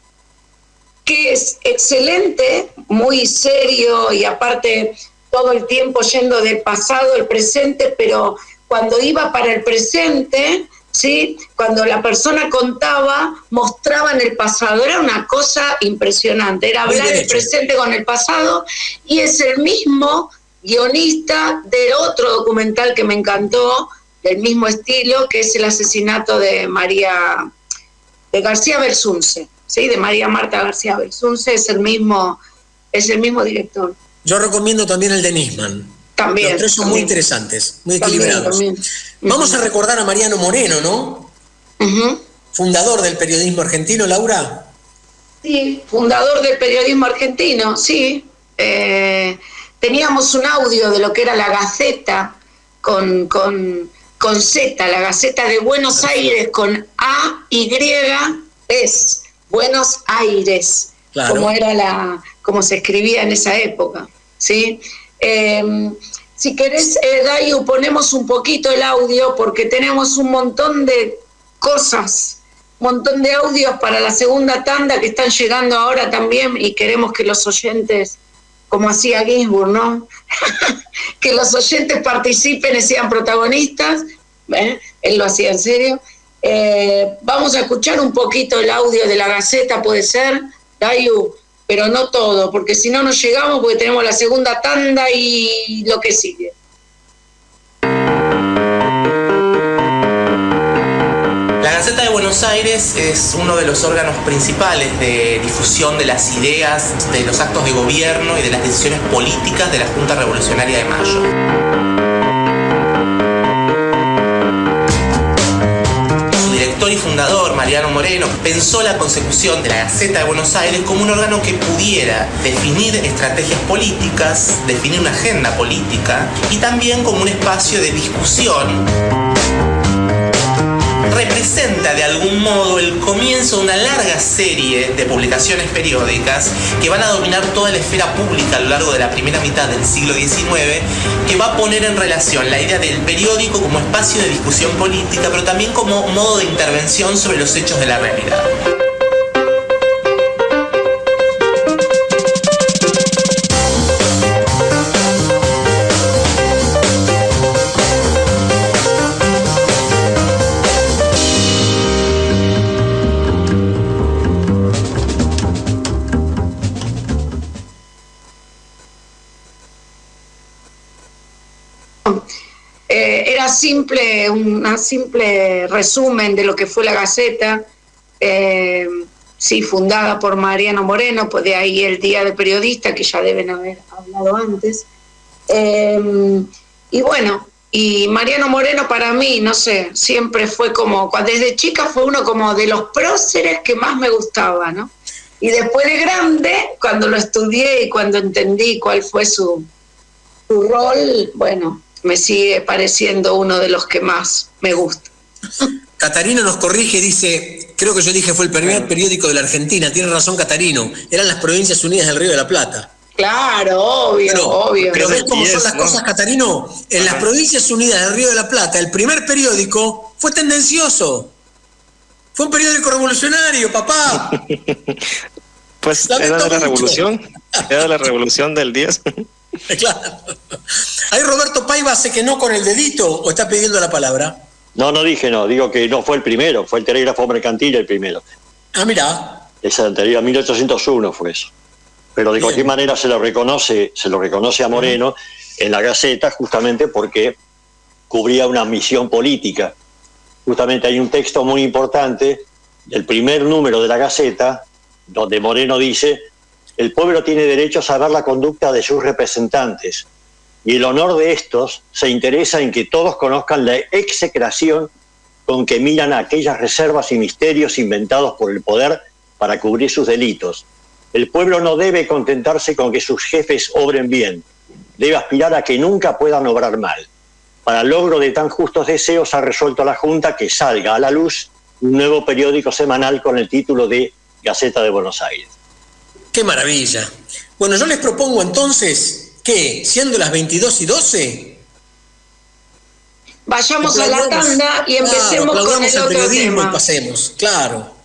que es excelente, muy serio y aparte todo el tiempo yendo del pasado al presente, pero cuando iba para el presente, ¿sí? Cuando la persona contaba, mostraban el pasado, era una cosa impresionante, era hablar el presente con el pasado, y es el mismo guionista del otro documental que me encantó, del mismo estilo, que es el asesinato de García Belsunce, ¿sí? De María Marta García Belsunce, es el mismo director. Yo recomiendo también el de Nisman. También. Los tres son muy interesantes, muy equilibrados. También. Vamos a recordar a Mariano Moreno, ¿no? Fundador del periodismo argentino, Laura. Sí, fundador del periodismo argentino, sí. Teníamos un audio de lo que era la Gaceta con Z, la Gaceta de Buenos Aires con A-Y-S, Buenos Aires, claro. Como se escribía en esa época, ¿sí? Si querés, Dayu, ponemos un poquito el audio porque tenemos un montón de cosas, un montón de audios para la segunda tanda que están llegando ahora también y queremos que los oyentes, como hacía Ginsburg, ¿no? Que los oyentes participen y sean protagonistas. Él lo hacía en serio. Vamos a escuchar un poquito el audio de la Gaceta, puede ser, Dayu, pero no todo, porque si no llegamos porque tenemos la segunda tanda y lo que sigue. La Gaceta de Buenos Aires es uno de los órganos principales de difusión de las ideas, de los actos de gobierno y de las decisiones políticas de la Junta Revolucionaria de Mayo. Y fundador, Mariano Moreno, pensó la consecución de la Gaceta de Buenos Aires como un órgano que pudiera definir estrategias políticas, definir una agenda política y también como un espacio de discusión. Representa de algún modo el comienzo de una larga serie de publicaciones periódicas que van a dominar toda la esfera pública a lo largo de la primera mitad del siglo XIX, que va a poner en relación la idea del periódico como espacio de discusión política, pero también como modo de intervención sobre los hechos de la realidad. era una simple resumen de lo que fue la Gaceta, sí, fundada por Mariano Moreno, pues de ahí el Día de Periodista, que ya deben haber hablado antes. Y bueno, y Mariano Moreno para mí, no sé, siempre fue como, desde chica fue uno como de los próceres que más me gustaba, ¿no? Y después de grande, cuando lo estudié y cuando entendí cuál fue su rol, bueno, me sigue pareciendo uno de los que más me gusta. Catarino nos corrige, dice, creo que yo dije fue el primer periódico de la Argentina, tiene razón Catarino, eran las Provincias Unidas del Río de la Plata. Claro, obvio. Pero ¿ves cómo son las cosas, Catarino? En las Provincias Unidas del Río de la Plata, el primer periódico fue tendencioso. Fue un periódico revolucionario, papá. Pues era de la revolución. Era de la revolución del 10. Claro. Ahí Roberto Paiva hace que no con el dedito, o está pidiendo la palabra. No dije no, digo que no fue el primero, fue el telégrafo mercantil el primero. Ah, mirá. Esa anterior, 1801 fue eso. Pero de cualquier manera se lo reconoce a Moreno en la Gaceta, justamente porque cubría una misión política. Justamente hay un texto muy importante del primer número de la Gaceta, donde Moreno dice: el pueblo tiene derecho a saber la conducta de sus representantes, y el honor de estos se interesa en que todos conozcan la execración con que miran a aquellas reservas y misterios inventados por el poder para cubrir sus delitos. El pueblo no debe contentarse con que sus jefes obren bien, debe aspirar a que nunca puedan obrar mal. Para el logro de tan justos deseos ha resuelto la Junta que salga a la luz un nuevo periódico semanal con el título de Gaceta de Buenos Aires. ¡Qué maravilla! Bueno, yo les propongo entonces que, siendo las 22:12, vayamos a la tanda y empecemos con el otro tema. Y pasemos, claro.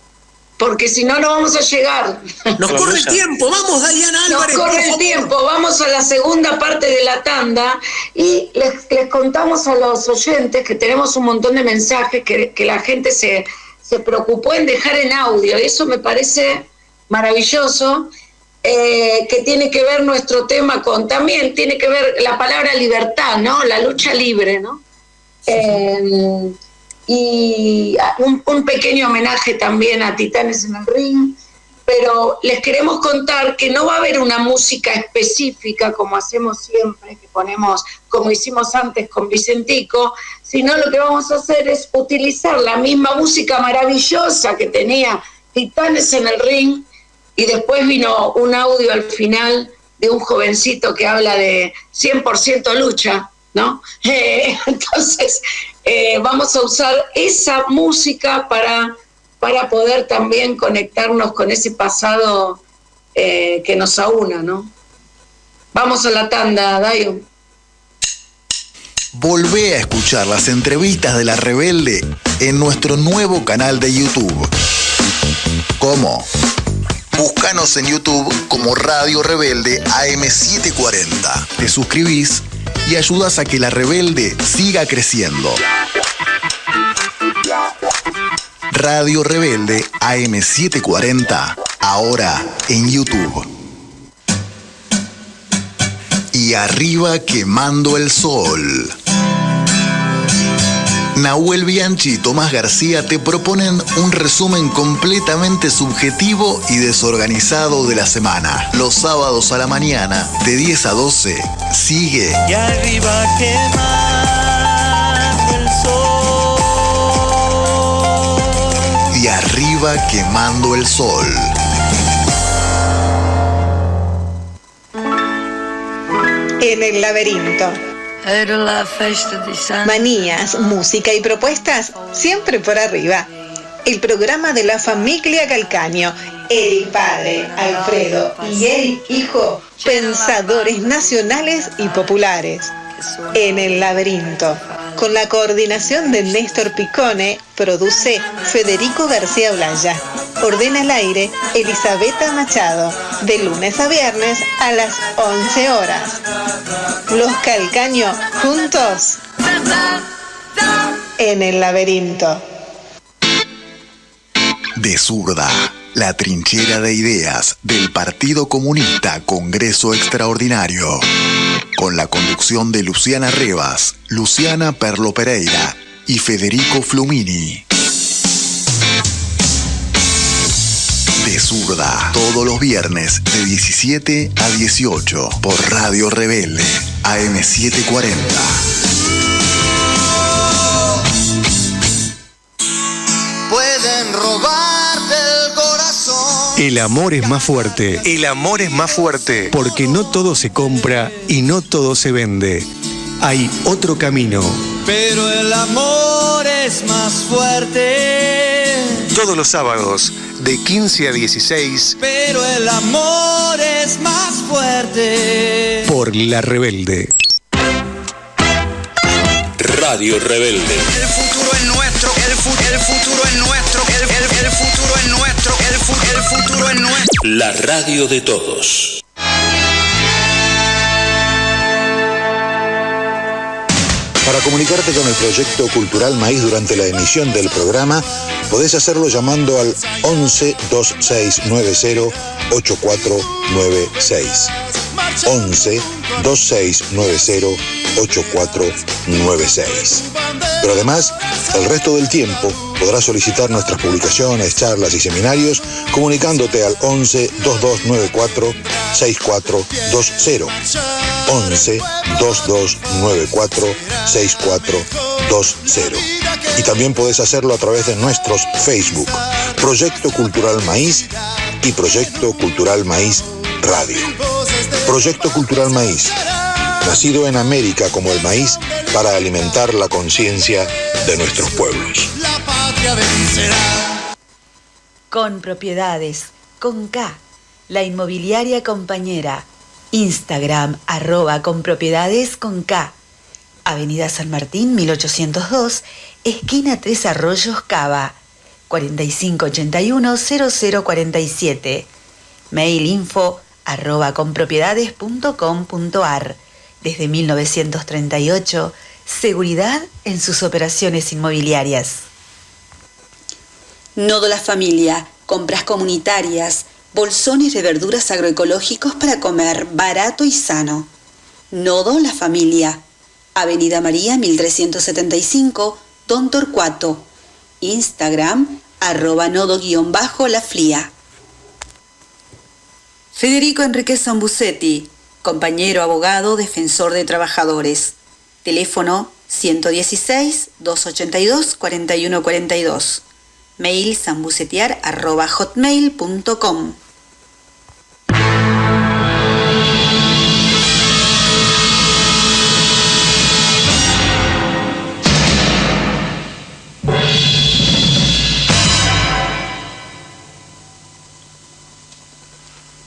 Porque si no, no vamos a llegar. Nos corre el tiempo, vamos, Dayana Álvarez. Nos corre el tiempo, vamos a la segunda parte de la tanda y les contamos a los oyentes que tenemos un montón de mensajes que la gente se preocupó en dejar en audio. Eso me parece maravilloso, que tiene que ver nuestro tema también tiene que ver la palabra libertad, ¿no? La lucha libre, ¿no? Y un pequeño homenaje también a Titanes en el Ring, pero les queremos contar que no va a haber una música específica como hacemos siempre, que ponemos, como hicimos antes con Vicentico, sino lo que vamos a hacer es utilizar la misma música maravillosa que tenía Titanes en el Ring, y después vino un audio al final de un jovencito que habla de 100% lucha, ¿no? Entonces vamos a usar esa música para poder también conectarnos con ese pasado que nos aúna, ¿no? Vamos a la tanda, Dayo. Volvé a escuchar las entrevistas de La Rebelde en nuestro nuevo canal de YouTube. ¿Cómo? Búscanos en YouTube como Radio Rebelde AM740. Te suscribís y ayudas a que La Rebelde siga creciendo. Radio Rebelde AM740, ahora en YouTube. Y arriba quemando el sol. Nahuel Bianchi y Tomás García te proponen un resumen completamente subjetivo y desorganizado de la semana. Los sábados a la mañana, de 10 a 12, sigue. Y arriba quemando el sol. Y arriba quemando el sol. En el laberinto. Manías, música y propuestas, siempre por arriba. El programa de la familia Calcaño, Eric padre, Alfredo y Eric hijo, pensadores nacionales y populares. En el laberinto, con la coordinación de Néstor Picone, produce Federico García Blaya. Ordena al aire Elisabetta Machado, de lunes a viernes a las 11 horas. Los Calcaño juntos en el laberinto. De Zurda, la trinchera de ideas del Partido Comunista Congreso Extraordinario. con la conducción de Luciana Rivas, Luciana Perlo Pereira y Federico Flumini. De Zurda, todos los viernes de 17 a 18 por Radio Rebelde, AM 740. Pueden robarte el corazón. El amor es más fuerte. El amor es más fuerte. Porque no todo se compra y no todo se vende. Hay otro camino. Pero el amor es más fuerte. Todos los sábados, de 15 a 16. Pero el amor es más fuerte. Por La Rebelde. Radio Rebelde. El futuro es nuestro, el futuro es nuestro, el futuro es nuestro, el futuro es nuestro. La radio de todos. Para comunicarte con el Proyecto Cultural Maíz durante la emisión del programa, podés hacerlo llamando al 11 2690 8496. 11 2690 8496. Pero además, el resto del tiempo podrás solicitar nuestras publicaciones, charlas y seminarios comunicándote al 11 2294 6420. 11 2294 6420. Y también podés hacerlo a través de nuestros Facebook, Proyecto Cultural Maíz y Proyecto Cultural Maíz Radio. Proyecto Cultural Maíz, nacido en América como el maíz para alimentar la conciencia de nuestros pueblos. La patria vencerá. Con Propiedades, con K, la inmobiliaria compañera. Instagram, @conpropiedades con K. Avenida San Martín, 1802, esquina 3 Arroyos, Cava, 4581-0047. Mail info @conpropiedades.com.ar. Desde 1938, seguridad en sus operaciones inmobiliarias. Nodo La Familia, compras comunitarias, bolsones de verduras agroecológicos para comer barato y sano. Nodo La Familia, Avenida María 1375, Don Torcuato. Instagram, @nodo_laflia. Federico Enrique Zambucetti, compañero abogado, defensor de trabajadores. Teléfono 116-282-4142. Mail zambucetear@hotmail.com.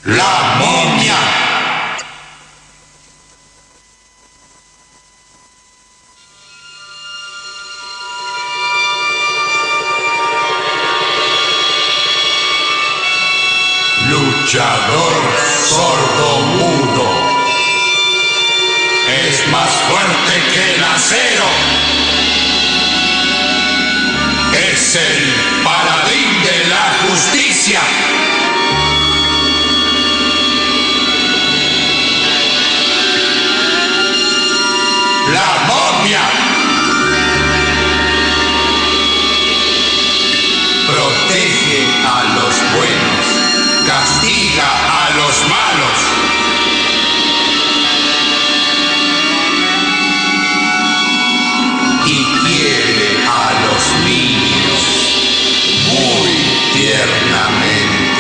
La momia. Luchador sordo-mudo. Es más fuerte que el acero. Es el paladín de la justicia. La momia. Protege a los buenos, castiga a los malos. Y quiere a los niños muy tiernamente.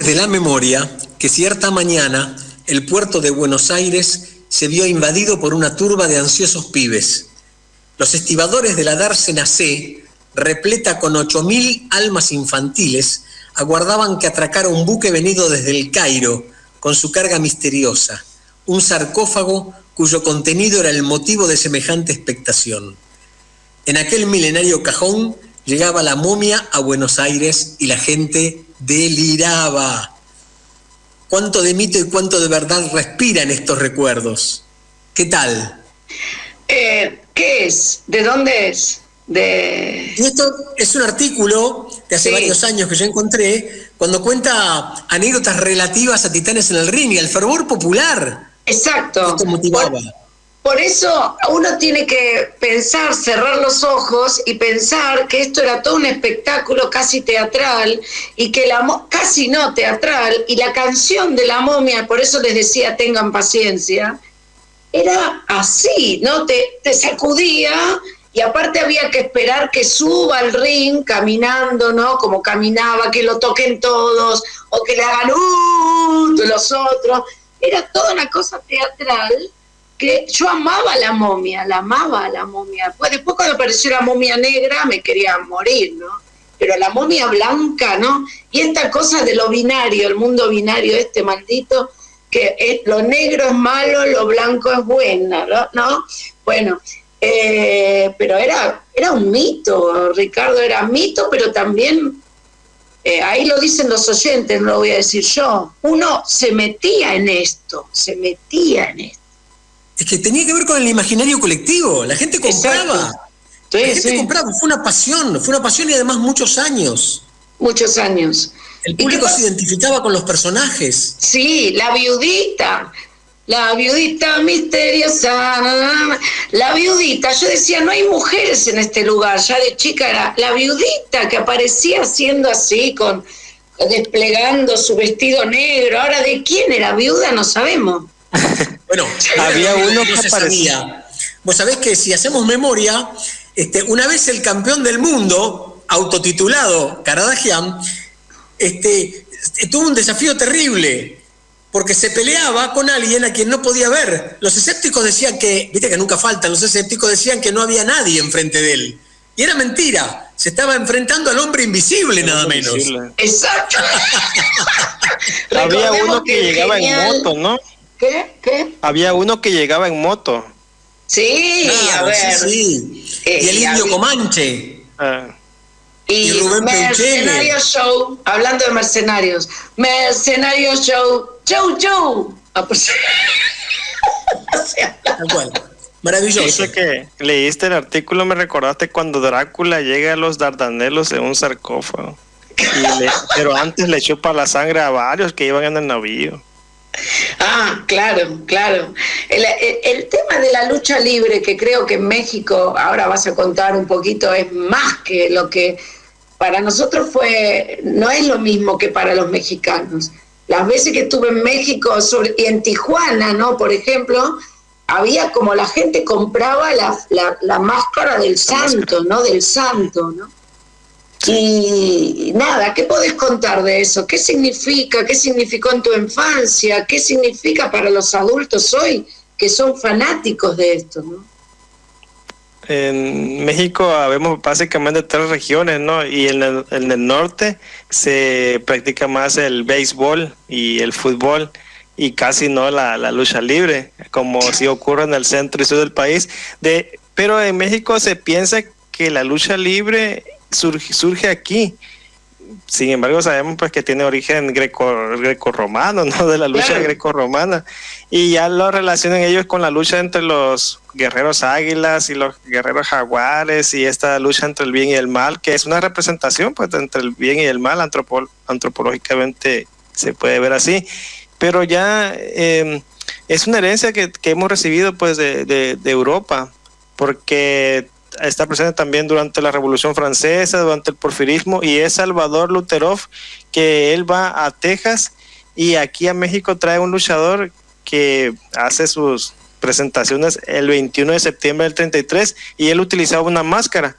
de la memoria que cierta mañana el puerto de Buenos Aires se vio invadido por una turba de ansiosos pibes. Los estibadores de la dársena C, repleta con 8.000 almas infantiles, aguardaban que atracara un buque venido desde el Cairo con su carga misteriosa, un sarcófago cuyo contenido era el motivo de semejante expectación. En aquel milenario cajón llegaba la momia a Buenos Aires y la gente deliraba. ¿Cuánto de mito y cuánto de verdad respira en estos recuerdos? ¿Qué tal? ¿Qué es? ¿De dónde es? Y esto es un artículo de hace varios años que yo encontré, cuando cuenta anécdotas relativas a Titanes en el Ring y al fervor popular. Exacto. Esto motivaba. Por eso uno tiene que pensar, cerrar los ojos y pensar que esto era todo un espectáculo casi teatral y que casi no teatral, y la canción de la momia, por eso les decía tengan paciencia, era así, ¿no? Te sacudía. Y aparte había que esperar que suba al ring caminando, ¿no? Como caminaba, que lo toquen todos, o que le hagan los otros. Era toda una cosa teatral que yo amaba a la momia, la amaba a la momia. Después cuando apareció la momia negra me quería morir, ¿no? Pero la momia blanca, ¿no? Y esta cosa de lo binario, el mundo binario maldito, que lo negro es malo, lo blanco es bueno, ¿no? Bueno... pero era un mito, Ricardo, era mito, pero también, ahí lo dicen los oyentes, no lo voy a decir yo, uno se metía en esto. Es que tenía que ver con el imaginario colectivo, la gente compraba. La gente compraba, fue una pasión y además muchos años. Muchos años. El público se identificaba con los personajes. Sí, la viudita misteriosa, la viudita, yo decía, no hay mujeres en este lugar, ya de chica era la viudita que aparecía haciendo así, desplegando su vestido negro. Ahora, ¿de quién era viuda? No sabemos. Bueno, había uno que aparecía. Vos sabés que si hacemos memoria, una vez el campeón del mundo, autotitulado Kardashian, tuvo un desafío terrible, porque se peleaba con alguien a quien no podía ver. Los escépticos decían que, viste que nunca faltan, los escépticos decían que no había nadie enfrente de él. Y era mentira, se estaba enfrentando al hombre invisible, nada menos. Exacto. Había uno que llegaba en moto, ¿no? ¿Qué? Había uno que llegaba en moto. Sí, claro, a ver. Sí. Y el Indio Comanche. Y Rubén Mercenario Show, hablando de mercenarios, Mercenario Show, Joe. Tal cual. Maravilloso. Dice que leíste el artículo, me recordaste cuando Drácula llega a los Dardanelos en un sarcófago. Pero antes le chupa la sangre a varios que iban en el navío. Ah, claro. El tema de la lucha libre, que creo que en México, ahora vas a contar un poquito, es más que lo que para nosotros no es lo mismo que para los mexicanos. Las veces que estuve en México y en Tijuana, ¿no? Por ejemplo, había como la gente compraba la máscara del santo, ¿no? Del santo, ¿no? Y nada, ¿qué podés contar de eso? ¿Qué significa? ¿Qué significó en tu infancia? ¿Qué significa para los adultos hoy que son fanáticos de esto, ¿no? En México habemos básicamente 3 regiones, ¿no? Y en el norte se practica más el béisbol y el fútbol, y casi no la lucha libre, como sí ocurre en el centro y sur del país. Pero en México se piensa que la lucha libre surge aquí. Sin embargo, sabemos pues que tiene origen greco-romano, ¿no? De la lucha greco-romana. Y ya lo relacionan ellos con la lucha entre los guerreros águilas y los guerreros jaguares, y esta lucha entre el bien y el mal, que es una representación pues entre el bien y el mal, antropológicamente se puede ver así. Pero ya es una herencia que hemos recibido pues de Europa, porque está presente también durante la Revolución Francesa, durante el porfirismo, y es Salvador Luterov, que él va a Texas y aquí a México trae un luchador que hace sus presentaciones el 21 de septiembre del 33, y él utilizaba una máscara,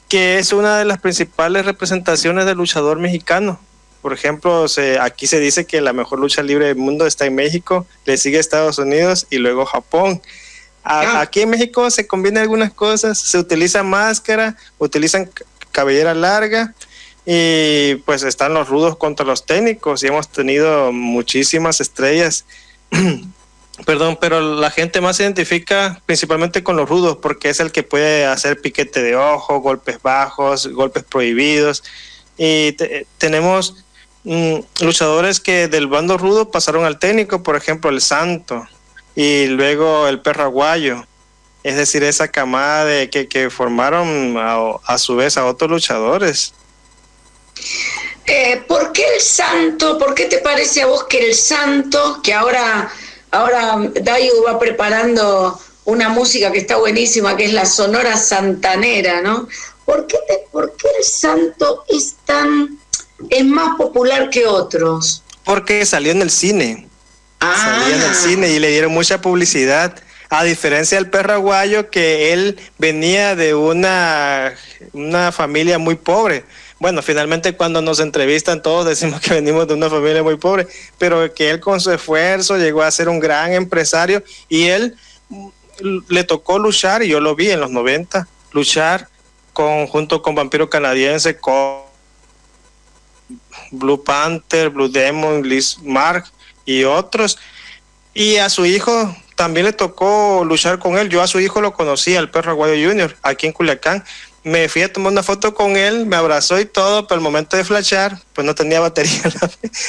que es una de las principales representaciones del luchador mexicano. Por ejemplo, aquí se dice que la mejor lucha libre del mundo está en México, le sigue Estados Unidos y luego Japón. Aquí en México se combinan algunas cosas, se utiliza máscara, utilizan cabellera larga y pues están los rudos contra los técnicos y hemos tenido muchísimas estrellas. Perdón, pero la gente más se identifica principalmente con los rudos porque es el que puede hacer piquete de ojo, golpes bajos, golpes prohibidos. Y tenemos luchadores que del bando rudo pasaron al técnico, por ejemplo el Santo y luego el Perro Aguayo. Es decir, esa camada que formaron a su vez a otros luchadores. ¿Por qué el Santo? ¿Por qué te parece a vos que el Santo, que ahora Dayu va preparando una música que está buenísima, que es la Sonora Santanera, ¿no? ¿Por qué el Santo es más popular que otros? Porque salió en el cine. Salió en el cine y le dieron mucha publicidad. A diferencia del Perro Aguayo, que él venía de una familia muy pobre. Bueno, finalmente cuando nos entrevistan todos decimos que venimos de una familia muy pobre, pero que él con su esfuerzo llegó a ser un gran empresario y él le tocó luchar, y yo lo vi en los 90, luchar junto con Vampiro Canadiense, con Blue Panther, Blue Demon, Liz Mark y otros. Y a su hijo también le tocó luchar con él. Yo a su hijo lo conocí, al Perro Aguayo Jr., aquí en Culiacán. Me fui a tomar una foto con él, me abrazó y todo, pero al momento de flashar, pues no tenía batería,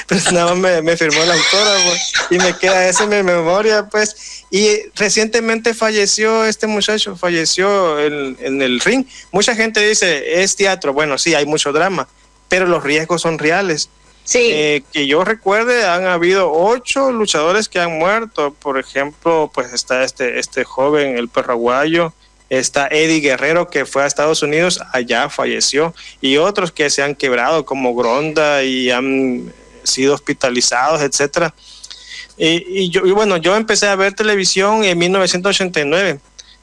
pero nada más me firmó el autógrafo y me queda eso en mi memoria, pues. Y recientemente falleció este muchacho, falleció en el ring. Mucha gente dice, es teatro. Bueno, sí, hay mucho drama, pero los riesgos son reales. Sí. Que yo recuerde, han habido 8 luchadores que han muerto. Por ejemplo, pues está este joven, el Perro Aguayo. Está Eddie Guerrero, que fue a Estados Unidos, allá falleció, y otros que se han quebrado, como Gronda, y han sido hospitalizados, etcétera. Y bueno, yo empecé a ver televisión en 1989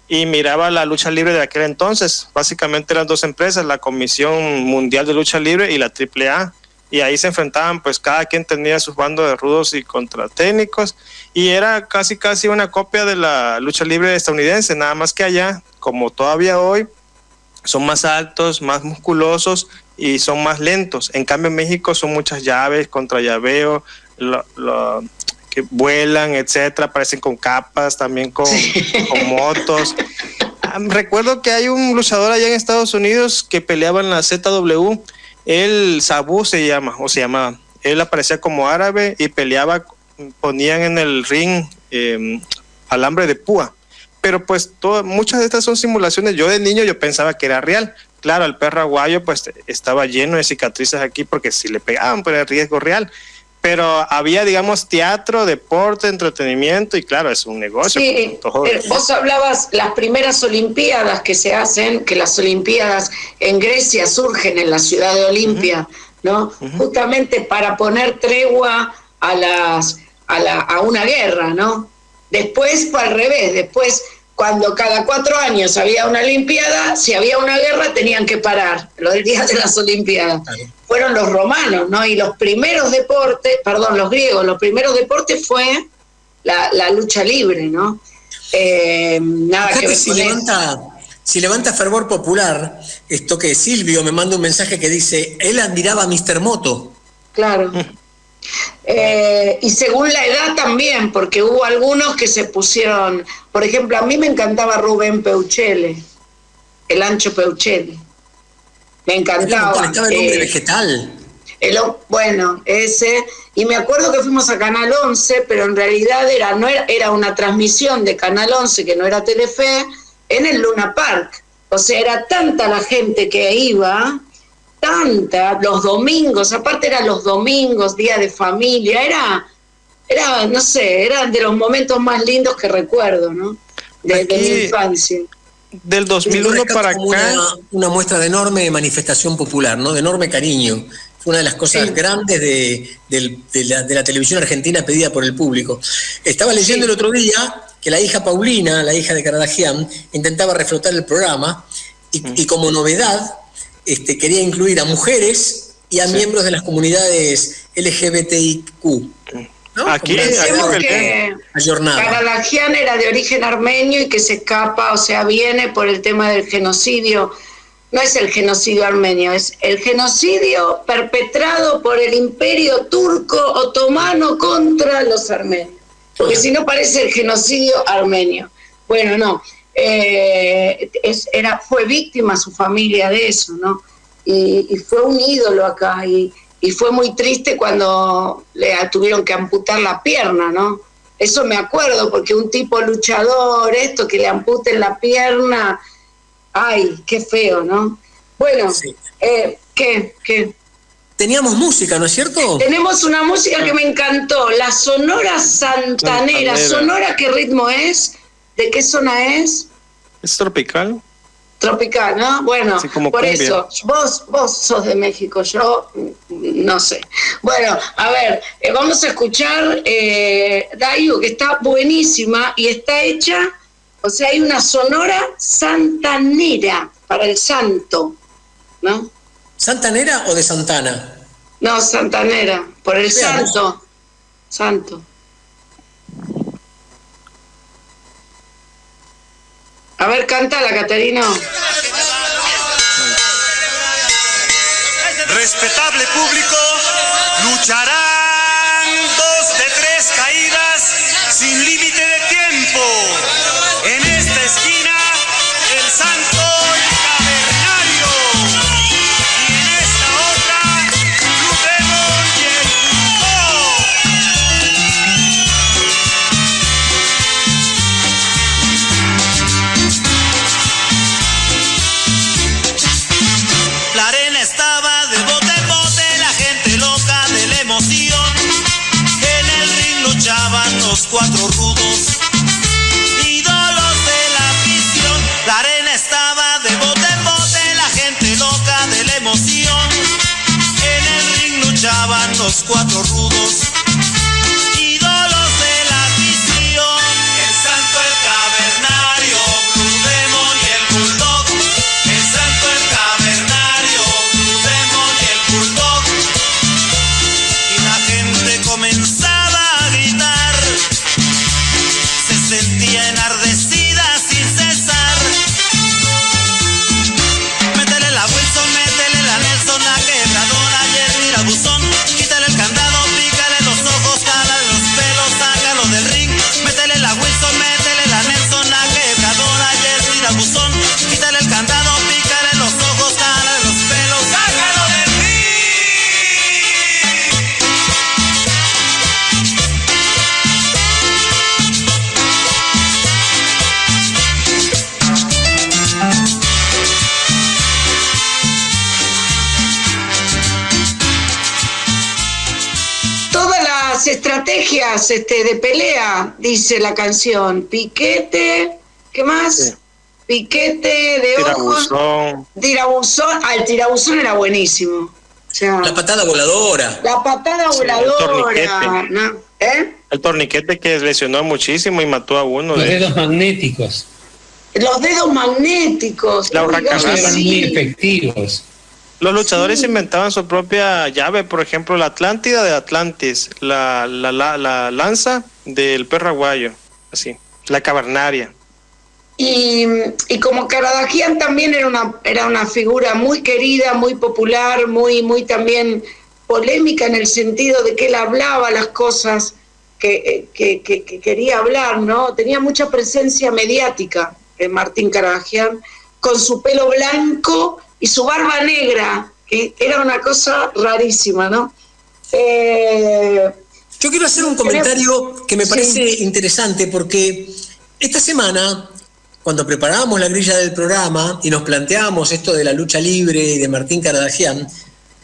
y miraba la lucha libre de aquel entonces. Básicamente eran 2 empresas, la Comisión Mundial de Lucha Libre y la AAA. Y ahí se enfrentaban, pues cada quien tenía sus bandos de rudos y contra técnicos, y era casi una copia de la lucha libre estadounidense, nada más que allá, como todavía hoy, son más altos, más musculosos y son más lentos. En cambio en México son muchas llaves, contra llaveo, que vuelan, etcétera, aparecen con capas, también con motos. Recuerdo que hay un luchador allá en Estados Unidos que peleaba en la ZW. Él, Sabu se llamaba. Él aparecía como árabe y peleaba, ponían en el ring alambre de púa. Pero pues muchas de estas son simulaciones. Yo de niño yo pensaba que era real. Claro, el Perro Aguayo pues estaba lleno de cicatrices aquí porque si le pegaban pues era riesgo real. Pero había, digamos, teatro, deporte, entretenimiento y claro, es un negocio. Sí, vos hablabas las primeras olimpiadas que se hacen, que las olimpiadas en Grecia surgen en la ciudad de Olimpia, ¿no? Justamente para poner tregua a una guerra, ¿no? Después fue al revés, después cuando cada 4 años había una olimpiada, si había una guerra tenían que parar, los días de las olimpiadas. Fueron los romanos, ¿no? Y los primeros deportes, los griegos, los primeros deportes fue la lucha libre, ¿no? Nada que ver si levanta fervor popular, esto que Silvio me manda un mensaje que dice, él admiraba a Mr. Moto. Claro. Y según la edad también, porque hubo algunos que se pusieron, por ejemplo, a mí me encantaba Rubén Peuchele, el Ancho Peuchele. Me encantaba. Estaba el hombre vegetal. Bueno, ese. Y me acuerdo que fuimos a Canal 11, pero en realidad era una transmisión de Canal 11, que no era Telefe, en el Luna Park. O sea, era tanta la gente que iba, los domingos, aparte eran los domingos, día de familia, era no sé, eran de los momentos más lindos que recuerdo, ¿no? De mi infancia. Del 2001 para acá. Una muestra de enorme manifestación popular, ¿no? De enorme cariño. Fue una de las cosas grandes de la televisión argentina pedida por el público. Estaba leyendo el otro día que la hija Paulina, la hija de Caradagian, intentaba reflotar el programa y como novedad quería incluir a mujeres y a miembros de las comunidades LGBTIQ. ¿No? Aquí pensemos que Karadagian era de origen armenio y que se escapa, o sea, viene por el tema del genocidio. No es el genocidio armenio, es el genocidio perpetrado por el imperio turco otomano contra los armenios. Porque si no parece el genocidio armenio. Bueno, no. Fue víctima su familia de eso, ¿no? Y fue un ídolo acá. Y fue muy triste cuando le tuvieron que amputar la pierna, ¿no? Eso me acuerdo, porque un tipo luchador, que le amputen la pierna, ay, qué feo, ¿no? Bueno, sí. ¿Qué? Teníamos música, ¿no es cierto? Tenemos una música que me encantó, la Sonora Santanera. ¿Sonora qué ritmo es? ¿De qué zona es? Es tropical. Tropical, ¿no? Bueno, por cumbia. eso, vos sos de México, yo no sé. Bueno, a ver, vamos a escuchar Dayu, que está buenísima y está hecha, o sea, hay una Sonora Santanera para el santo, ¿no? ¿Santanera o de Santana? No, Santanera, por el santo. Santo. A ver, cántala, Caterino. Respetable público, lucharán 2 de 3 caídas sin límite de tiempo. En esta esquina, el santo y cavernario. Y en esta otra, Blue Demon y el La arena estaba de bote en bote, la gente loca de la emoción. En el ring luchaban los 4 rudos, ídolos de la afición. La arena estaba de bote en bote, la gente loca de la emoción. En el ring luchaban los 4 rudos, ídolos de la afición. El santo, el cavernario, Blue Demon y el Bulldog. El santo, el cavernario, Blue Demon y el Bulldog. Y la gente comenzaba a gritar, se sentía enardecida sin cesar. Métele la Wilson, métele la Nelson, la quebradora y el tirabuzón. Quítale el candado, pícale los ojos, jálale los pelos, sácalo del ring. Métele la Wilson, métele la Nelson, la quebradora y el tirabuzón. Quítale el candado, pícale los ojos, jálale los pelos, sácalo del ring. Todas las estrategias de pelea, dice la canción. Piquete, ¿qué más? Sí. Piquete de ojos. Tirabuzón. Ah, el tirabuzón era buenísimo. O sea, La patada voladora. la patada Sí, el voladora. torniquete. ¿no? El torniquete que lesionó muchísimo y mató a uno. Los de dedos magnéticos. Los dedos magnéticos. La Oiga, hurracanada. Eran sí. muy efectivos. Los luchadores inventaban su propia llave, por ejemplo, la Atlántida de Atlantis, la lanza del perro aguayo, así, la cavernaria. Y como Karadagian también era una figura muy querida, muy popular, muy también polémica en el sentido de que él hablaba las cosas que quería hablar, ¿no? Tenía mucha presencia mediática, Martín Karadagian, con su pelo blanco y su barba negra, que era una cosa rarísima, ¿no? Yo quiero hacer un comentario que me parece interesante, porque esta semana, cuando preparábamos la grilla del programa y nos planteábamos esto de la lucha libre y de Martín Karadagian,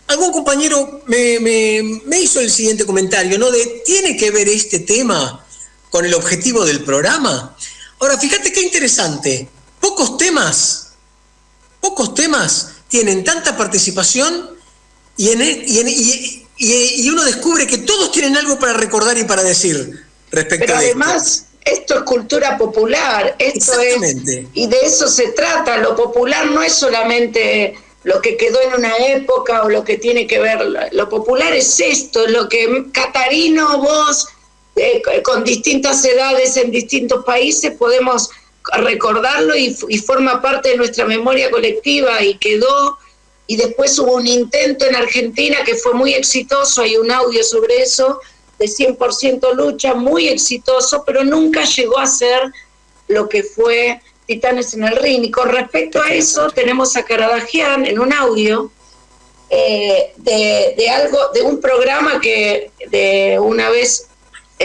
algún compañero me hizo el siguiente comentario, ¿no? ¿Tiene que ver este tema con el objetivo del programa? Ahora, fíjate qué interesante. Pocos temas tienen tanta participación y uno descubre que todos tienen algo para recordar y para decir respecto Pero a además, esto es cultura popular, esto es, y de eso se trata. Lo popular no es solamente lo que quedó en una época o lo que tiene que ver. Lo popular es esto, lo que Catarino, vos, con distintas edades en distintos países podemos recordarlo y forma parte de nuestra memoria colectiva y quedó. Y después hubo un intento en Argentina que fue muy exitoso, hay un audio sobre eso, de 100% lucha, muy exitoso, pero nunca llegó a ser lo que fue Titanes en el Ring. Y con respecto a eso, tenemos a Karadagian en un audio de un programa que de una vez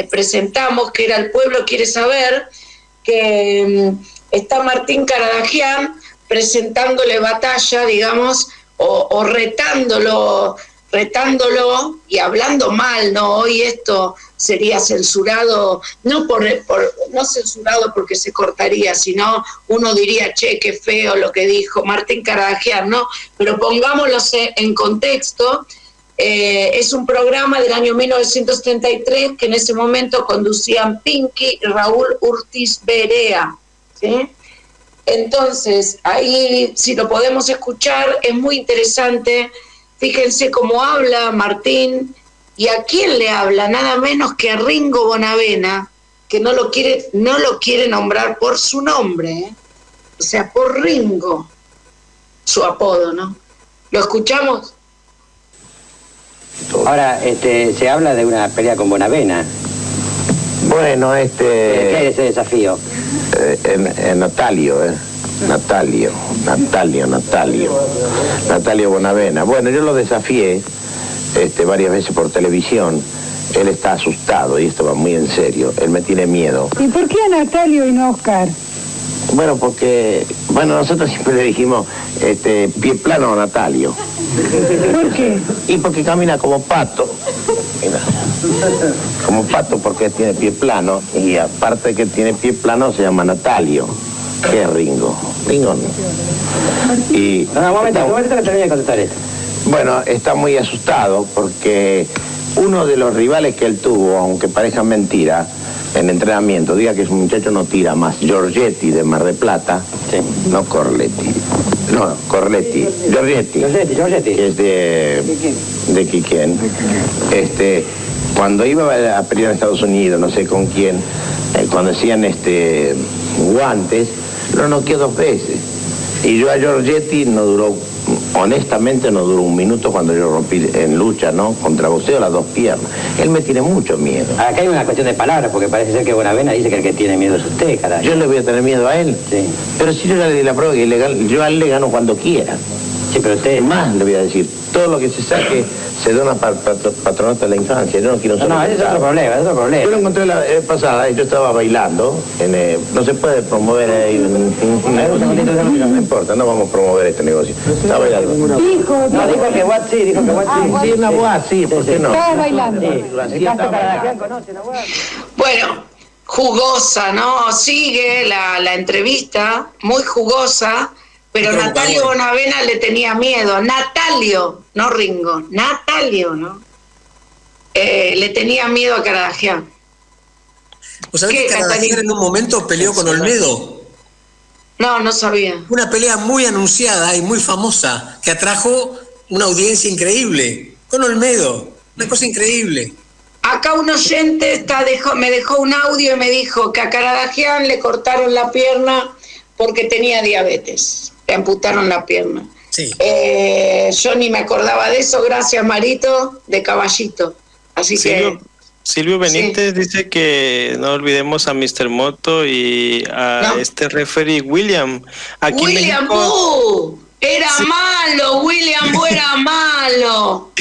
presentamos, que era El Pueblo Quiere Saber, que está Martín Karadagian presentándole batalla, digamos, o retándolo y hablando mal, ¿no? Hoy esto sería censurado, no censurado porque se cortaría, sino uno diría, che, qué feo lo que dijo Martín Karadagian, ¿no? Pero pongámoslo en contexto, es un programa del año 1933 que en ese momento conducían Pinky y Raúl Urtiz Berea, ¿sí? Entonces, ahí, si lo podemos escuchar, es muy interesante. Fíjense cómo habla Martín, y a quién le habla, nada menos que a Ringo Bonavena, que no lo quiere nombrar por su nombre, ¿eh? O sea, por Ringo, su apodo, ¿no? ¿Lo escuchamos? Ahora, se habla de una pelea con Bonavena. Bueno, ¿qué es ese desafío? Natalio Bonavena. Bueno, yo lo desafié varias veces por televisión. Él está asustado y esto va muy en serio. Él me tiene miedo. ¿Y por qué a Natalio y no a Oscar? Bueno, porque nosotros siempre le dijimos pie plano a Natalio. ¿Por qué? Y porque camina como pato. Mira, como pato porque tiene pie plano, y aparte de que tiene pie plano se llama Natalio. ¿Qué es Ringo? Ringo no. Y un momento que termine de contestar esto. Bueno, está muy asustado porque uno de los rivales que él tuvo, aunque parezca mentira, en entrenamiento, diga que su muchacho no tira más, Giorgetti de Mar del Plata, sí. No Corletti. No, Corletti. Giorgetti, que es de Quiquén. Cuando iba a pelear en Estados Unidos, no sé con quién, cuando hacían guantes, lo noqueó 2 veces. Y yo a Giorgetti honestamente no duró un minuto cuando yo rompí en lucha, ¿no? Contra boxeo las 2 piernas. Él me tiene mucho miedo. Acá hay una cuestión de palabras, porque parece ser que Bonavena dice que el que tiene miedo es usted, caray. Yo le voy a tener miedo a él. Sí. Pero si yo ya le di la prueba que yo a él le gano cuando quiera. Sí, pero usted... Más le voy a decir, todo lo que se saque se dona para patronato de la infancia. Yo no quiero No, ese es otro problema, Yo lo encontré la vez pasada y yo estaba bailando. No se puede promover ahí. No importa, no vamos a promover este negocio. Estaba bailando. Dijo que Watt sí, Sí, una Watt, sí, ¿por qué no? Estaba bailando. Bueno, jugosa, ¿no? Sigue la entrevista, muy jugosa. Pero Natalio Bonavena le tenía miedo. Natalio, no Ringo. Natalio, ¿no? Le tenía miedo a Karadagian. ¿O sabés que Karadagian en un momento peleó con Olmedo? No sabía. Una pelea muy anunciada y muy famosa que atrajo una audiencia increíble. Con Olmedo. Una cosa increíble. Acá un oyente me dejó un audio y me dijo que a Karadagian le cortaron la pierna porque tenía diabetes. Le amputaron la pierna. Sí. Yo ni me acordaba de eso, gracias Marito, de Caballito. Así Silvio Benítez dice que no olvidemos a Mr. Moto y a referee William. Aquí William Boo era malo, William Boo era malo.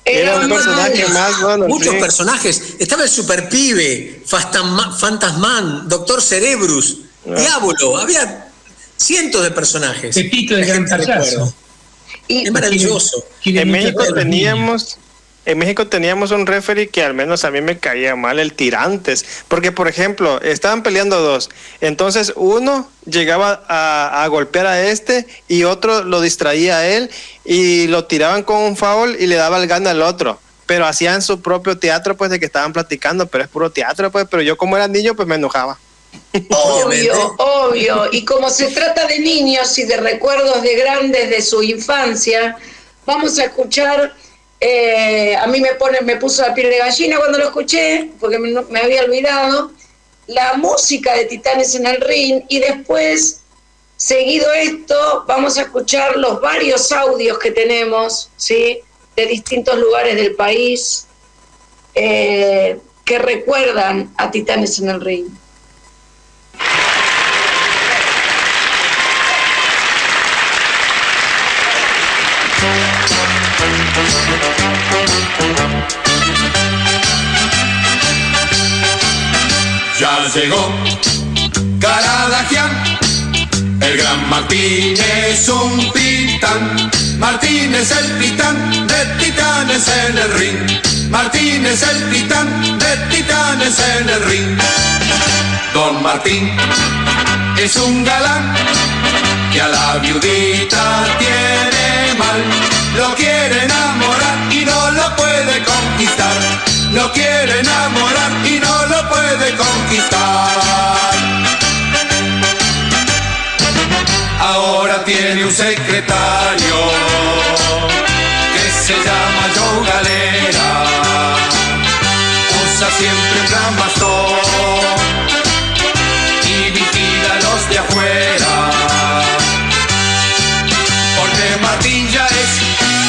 Era un personaje más bueno. Muchos personajes. Estaba el super pibe, Fantasman, Doctor Cerebrus, Diablo. Había cientos de personajes. Pepito de Gran Payaso. Es maravilloso. En México teníamos un referee que al menos a mí me caía mal, el Tirantes, porque por ejemplo, estaban peleando 2, entonces uno llegaba a golpear a y otro lo distraía a él y lo tiraban con un foul y le daba el gane al otro, pero hacían su propio teatro pues de que estaban platicando, pero es puro teatro pues, pero yo como era niño pues me enojaba. Obvio. Y como se trata de niños y de recuerdos de grandes de su infancia, vamos a escuchar, a mí me puso la piel de gallina cuando lo escuché, porque me había olvidado, la música de Titanes en el Ring, y después, seguido esto, vamos a escuchar los varios audios que tenemos, ¿sí?, de distintos lugares del país, que recuerdan a Titanes en el Ring. Ya llegó Caradagian, el gran Martín es un titán. Martín es el titán de Titanes en el Ring. Martín es el titán de Titanes en el Ring. Don Martín es un galán que a la viudita tiene mal. Lo quiere enamorar y no lo puede conquistar. Lo quiere enamorar y no lo puede conquistar. Ahora tiene un secretario que se llama Joe Galera. Usa siempre un gran bastón y vigila a los de afuera. Porque Martín ya es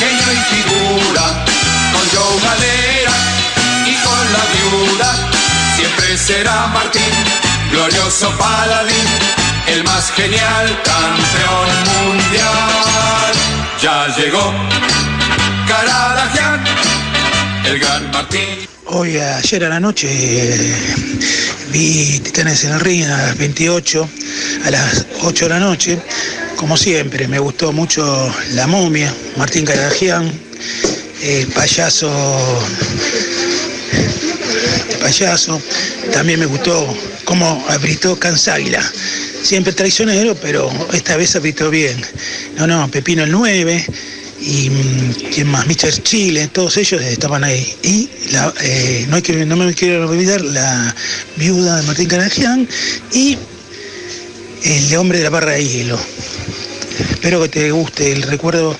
genio y figura. Con Joe Galera y con la viuda siempre será Martín, glorioso paladín, el más genial campeón mundial. Ya llegó Caradagian, el gran Martín. Hoy, ayer a la noche, vi Titanes en el Ring a las 28, a las 8 de la noche. Como siempre, me gustó mucho La Momia, Martín Caradagian, el payaso. También me gustó cómo apretó Canságuila. Siempre traicionero, pero esta vez apretó bien. Pepino el 9 y ¿quién más? Mr. Chile, todos ellos estaban ahí. Y no me quiero olvidar la viuda de Martín Caradagian y el hombre de la barra de hielo. Espero que te guste el recuerdo,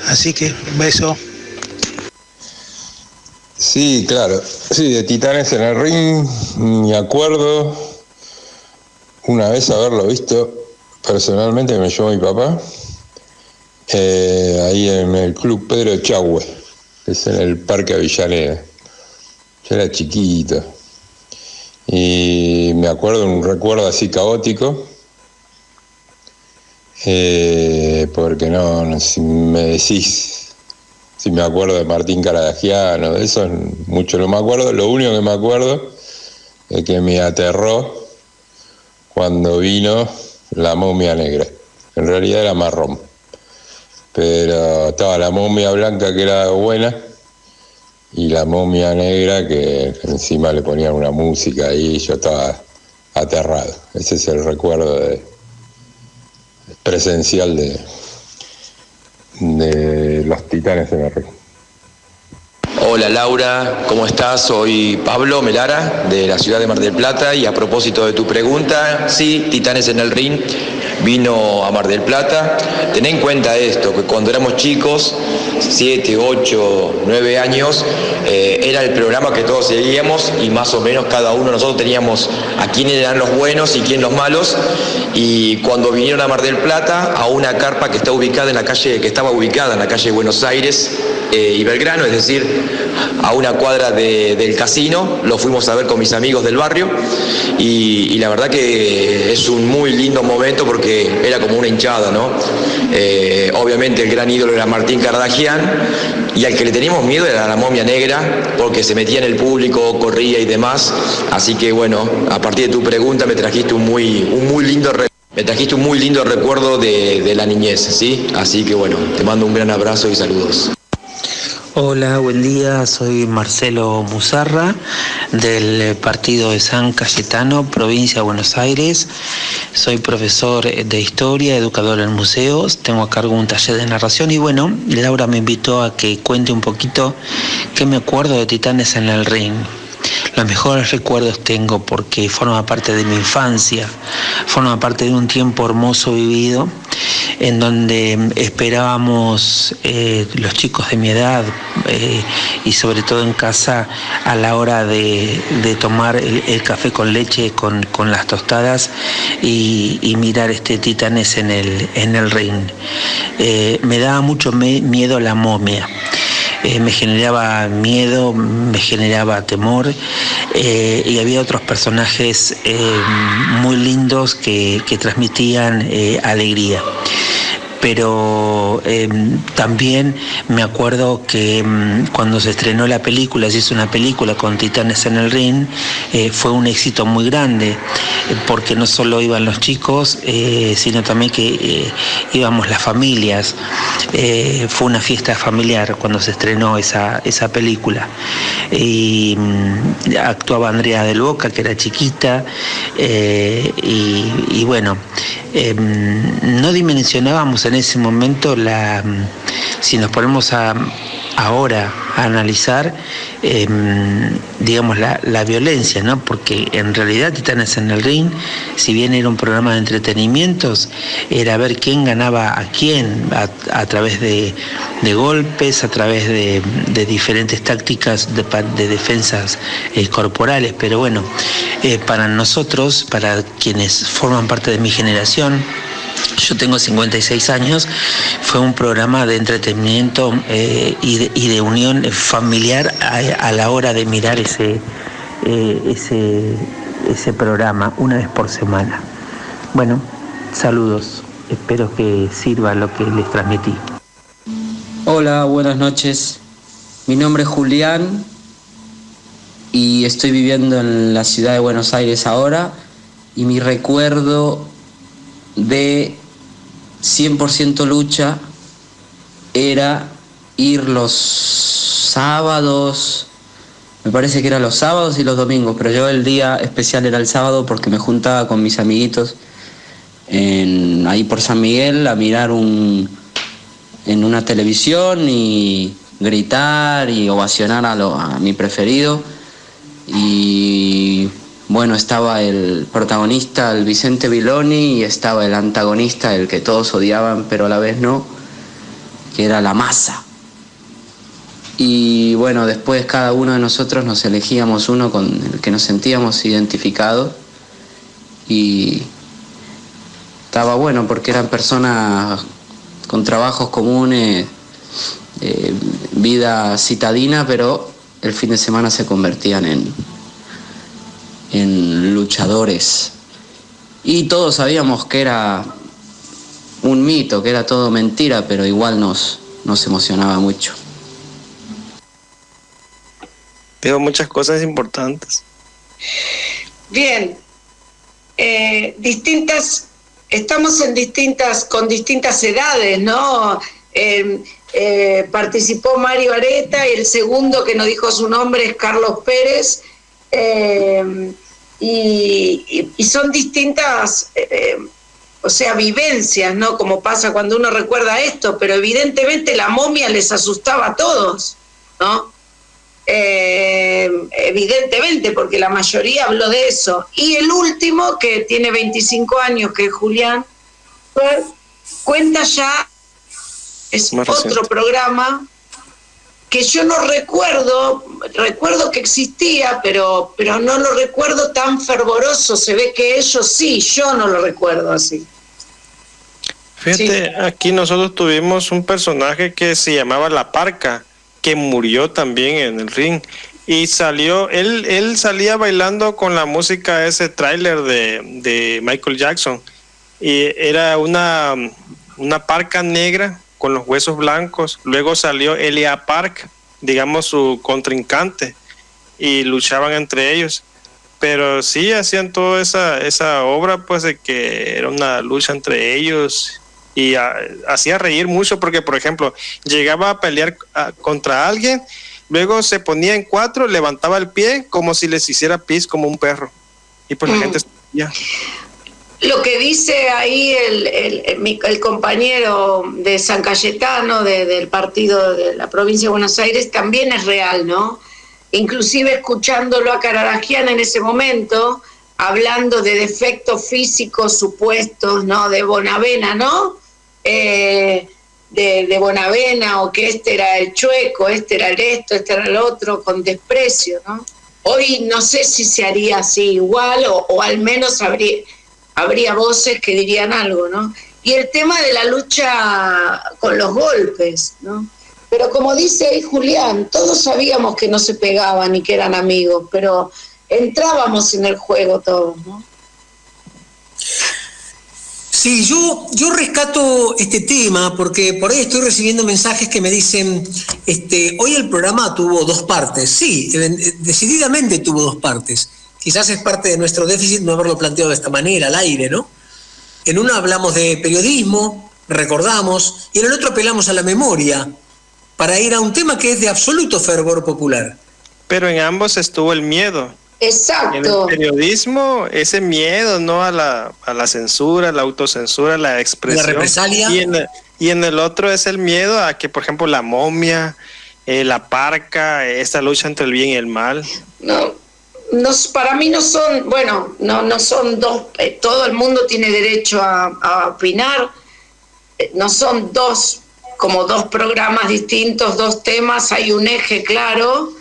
así que un beso. Sí, claro. Sí, de Titanes en el Ring, me acuerdo una vez haberlo visto personalmente, me llevó mi papá, ahí en el Club Pedro Echagüe, que es en el Parque Avellaneda. Yo era chiquito. Y me acuerdo, un recuerdo así caótico, porque no, si me decís, si me acuerdo de Martín Caradagian, de eso mucho no me acuerdo. Lo único que me acuerdo es que me aterró cuando vino la momia negra. En realidad era marrón, pero estaba la momia blanca, que era buena, y la momia negra, que encima le ponían una música ahí, y yo estaba aterrado. Ese es el recuerdo presencial de los Titanes en el Ring. Hola Laura, ¿cómo estás? Soy Pablo Melara, de la ciudad de Mar del Plata, y a propósito de tu pregunta, sí, Titanes en el Ring vino a Mar del Plata. Ten en cuenta esto, que cuando éramos chicos, 7, 8, 9 años, era el programa que todos seguíamos, y más o menos cada uno de nosotros teníamos a quién eran los buenos y quién los malos. Y cuando vinieron a Mar del Plata, a una carpa que estaba ubicada en la calle Buenos Aires y Belgrano, es decir, a una cuadra del casino, lo fuimos a ver con mis amigos del barrio, y la verdad que es un muy lindo momento, porque era como una hinchada, ¿no? Obviamente el gran ídolo era Martín Caradagian, y al que le teníamos miedo era la momia negra, porque se metía en el público, corría y demás. Así que bueno, a partir de tu pregunta me trajiste un muy lindo recuerdo de la niñez, ¿sí? Así que bueno, te mando un gran abrazo y saludos. Hola, buen día, soy Marcelo Musarra, del partido de San Cayetano, provincia de Buenos Aires. Soy profesor de historia, educador en museos, tengo a cargo un taller de narración, y bueno, Laura me invitó a que cuente un poquito qué me acuerdo de Titanes en el Ring. los mejores recuerdos tengo porque forma parte de mi infancia, forma parte de un tiempo hermoso vivido en donde esperábamos los chicos de mi edad y sobre todo en casa a la hora de tomar el café con leche con las tostadas y mirar Titanes en el ring. Me daba mucho miedo la momia. Me generaba miedo, me generaba temor y había otros personajes muy lindos que transmitían alegría. Pero también me acuerdo que cuando se estrenó la película, se hizo una película con Titanes en el ring, fue un éxito muy grande, porque no solo iban los chicos, sino también que íbamos las familias. Fue una fiesta familiar cuando se estrenó esa película. Y actuaba Andrea del Boca, que era chiquita, y bueno, no dimensionábamos en ese momento si nos ponemos ahora a analizar, digamos, la violencia, ¿no? Porque en realidad Titanes en el ring, si bien era un programa de entretenimientos, era ver quién ganaba a quién a través de golpes, a través de diferentes tácticas de defensas corporales. Pero bueno, para nosotros, para quienes forman parte de mi generación, yo tengo 56 años, fue un programa de entretenimiento y de unión familiar a la hora de mirar ese programa una vez por semana. Bueno, saludos, espero que sirva lo que les transmití. Hola, buenas noches. Mi nombre es Julián y estoy viviendo en la ciudad de Buenos Aires ahora, y mi recuerdo de 100% lucha era ir los sábados, me parece que eran los sábados y los domingos, pero yo el día especial era el sábado porque me juntaba con mis amiguitos ahí por San Miguel a mirar en una televisión y gritar y ovacionar a mi preferido. Y bueno, estaba el protagonista, el Vicente Viloni, y estaba el antagonista, el que todos odiaban pero a la vez no, que era la Masa. Y bueno, después cada uno de nosotros nos elegíamos uno con el que nos sentíamos identificados, y estaba bueno porque eran personas con trabajos comunes, vida citadina, pero el fin de semana se convertían en luchadores. Y todos sabíamos que era un mito, que era todo mentira, pero igual nos emocionaba mucho. Digo muchas cosas importantes. Bien, estamos con distintas edades, ¿no? Participó Mario Areta, y el segundo que no dijo su nombre es Carlos Pérez, y son distintas, o sea, vivencias, ¿no? Como pasa cuando uno recuerda esto, pero evidentemente la momia les asustaba a todos, ¿no? Evidentemente, porque la mayoría habló de eso. Y el último, que tiene 25 años, que es Julián, cuenta ya, es otro programa que yo no recuerdo que existía, pero no lo recuerdo tan fervoroso. Se ve que ellos sí, yo no lo recuerdo así. Fíjate, sí. Aquí nosotros tuvimos un personaje que se llamaba La Parca, que murió también en el ring, y salió, él salía bailando con la música, ese tráiler de Michael Jackson, y era una parca negra con los huesos blancos. Luego salió Elia Park, digamos su contrincante, y luchaban entre ellos. Pero sí hacían toda esa obra, pues, de que era una lucha entre ellos, y hacía reír mucho porque, por ejemplo, llegaba a pelear contra alguien, luego se ponía en cuatro, levantaba el pie como si les hiciera pis como un perro, y pues la gente ya. Lo que dice ahí el compañero de San Cayetano, del partido de la provincia de Buenos Aires, también es real, ¿no? inclusive escuchándolo a Caradagian en ese momento, hablando de defectos físicos supuestos, ¿no? De Bonavena, ¿no? De Bonavena, o que este era el chueco, este era el esto, este era el otro, con desprecio, ¿no? Hoy no sé si se haría así igual, o al menos habría voces que dirían algo, ¿no? Y el tema de la lucha con los golpes, ¿no? Pero como dice ahí Julián, todos sabíamos que no se pegaban y que eran amigos, pero entrábamos en el juego todos, ¿no? Sí, yo rescato este tema porque por ahí estoy recibiendo mensajes que me dicen, hoy el programa tuvo dos partes. Sí, decididamente tuvo dos partes. Quizás es parte de nuestro déficit no haberlo planteado de esta manera, al aire, ¿no? En una hablamos de periodismo, recordamos, y en el otro apelamos a la memoria, para ir a un tema que es de absoluto fervor popular. Pero en ambos estuvo el miedo. Exacto. En el periodismo, ese miedo, ¿no? A la censura, la autocensura, la expresión. La represalia. Y en el otro es el miedo a que, por ejemplo, la momia, la parca, esta lucha entre el bien y el mal. No, para mí no son, bueno, no son dos, todo el mundo tiene derecho a opinar, no son dos programas distintos, dos temas, hay un eje claro.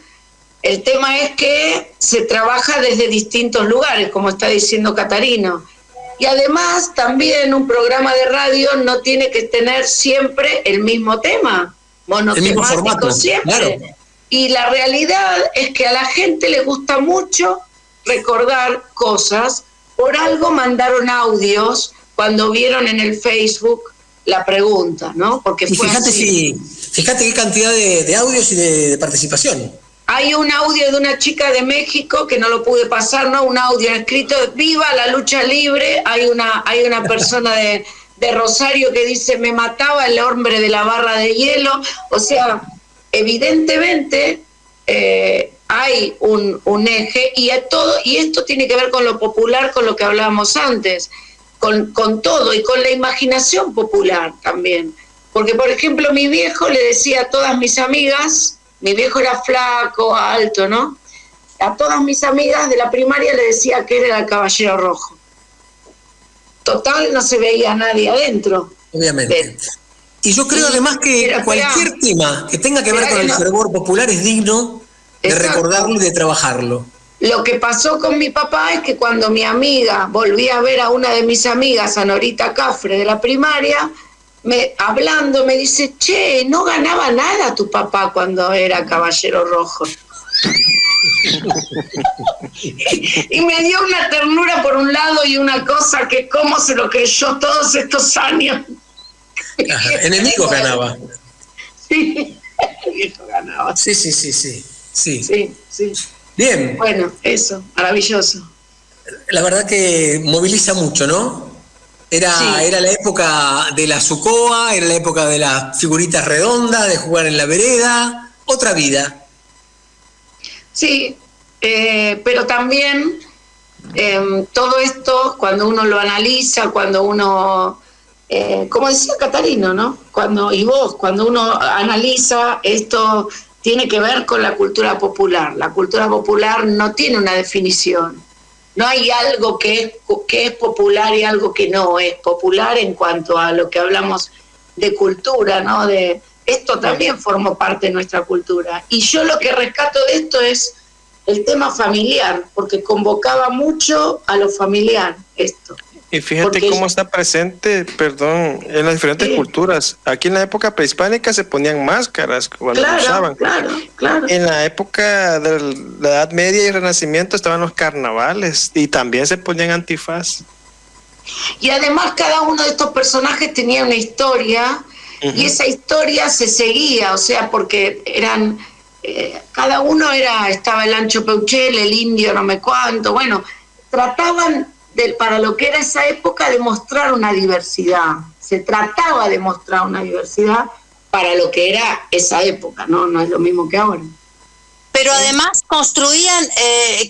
El tema es que se trabaja desde distintos lugares, como está diciendo Catarino. Y además también un programa de radio no tiene que tener siempre el mismo tema, monotemático siempre. Claro. Y la realidad es que a la gente le gusta mucho recordar cosas. Por algo mandaron audios cuando vieron en el Facebook la pregunta, ¿no? Porque y fue fíjate así. Fíjate qué cantidad de audios y de participación. Hay un audio de una chica de México que no lo pude pasar, ¿no? Un audio escrito, ¡viva la lucha libre! Hay una persona de Rosario que dice, me mataba el hombre de la barra de hielo. O sea, evidentemente hay un eje y esto tiene que ver con lo popular, con lo que hablábamos antes, con todo y con la imaginación popular también. Porque, por ejemplo, mi viejo le decía a todas mis amigas, mi viejo era flaco, alto, ¿no? A todas mis amigas de la primaria le decía que era el Caballero Rojo. Total, no se veía nadie adentro. Obviamente. Y yo creo además que cualquier tema que tenga que ver con el fervor popular es digno de recordarlo y de trabajarlo. Lo que pasó con mi papá es que cuando mi amiga volvía a ver a una de mis amigas, a Norita Cafre de la primaria, hablando me dice, che, no ganaba nada tu papá cuando era Caballero Rojo. Y me dio una ternura por un lado y una cosa que cómo se lo creyó todos estos años. Ajá, enemigo ganaba. Sí, el viejo ganaba. Sí. Bien. Bueno, eso, maravilloso. La verdad que moviliza mucho, ¿no? Era la época de la Sucoa, era la época de las figuritas redondas, de jugar en la vereda, otra vida. Sí, pero también todo esto, cuando uno lo analiza, cuando uno, como decía Catarino, ¿no? Cuando uno analiza esto, tiene que ver con la cultura popular. La cultura popular no tiene una definición. No hay algo que es popular y algo que no es popular en cuanto a lo que hablamos de cultura, ¿no? Esto también formó parte de nuestra cultura. Y yo lo que rescato de esto es el tema familiar, porque convocaba mucho a lo familiar esto. Y fíjate cómo está presente, en las diferentes culturas. Aquí en la época prehispánica se ponían máscaras cuando usaban. Claro. En la época de la Edad Media y Renacimiento estaban los carnavales y también se ponían antifaz. Y además cada uno de estos personajes tenía una historia y esa historia se seguía, o sea, porque eran... cada uno estaba el Ancho Peuchel, el indio no me cuánto, bueno, trataban para lo que era esa época de mostrar una diversidad, se trataba de mostrar una diversidad para lo que era esa época, no es lo mismo que ahora. Pero además construían,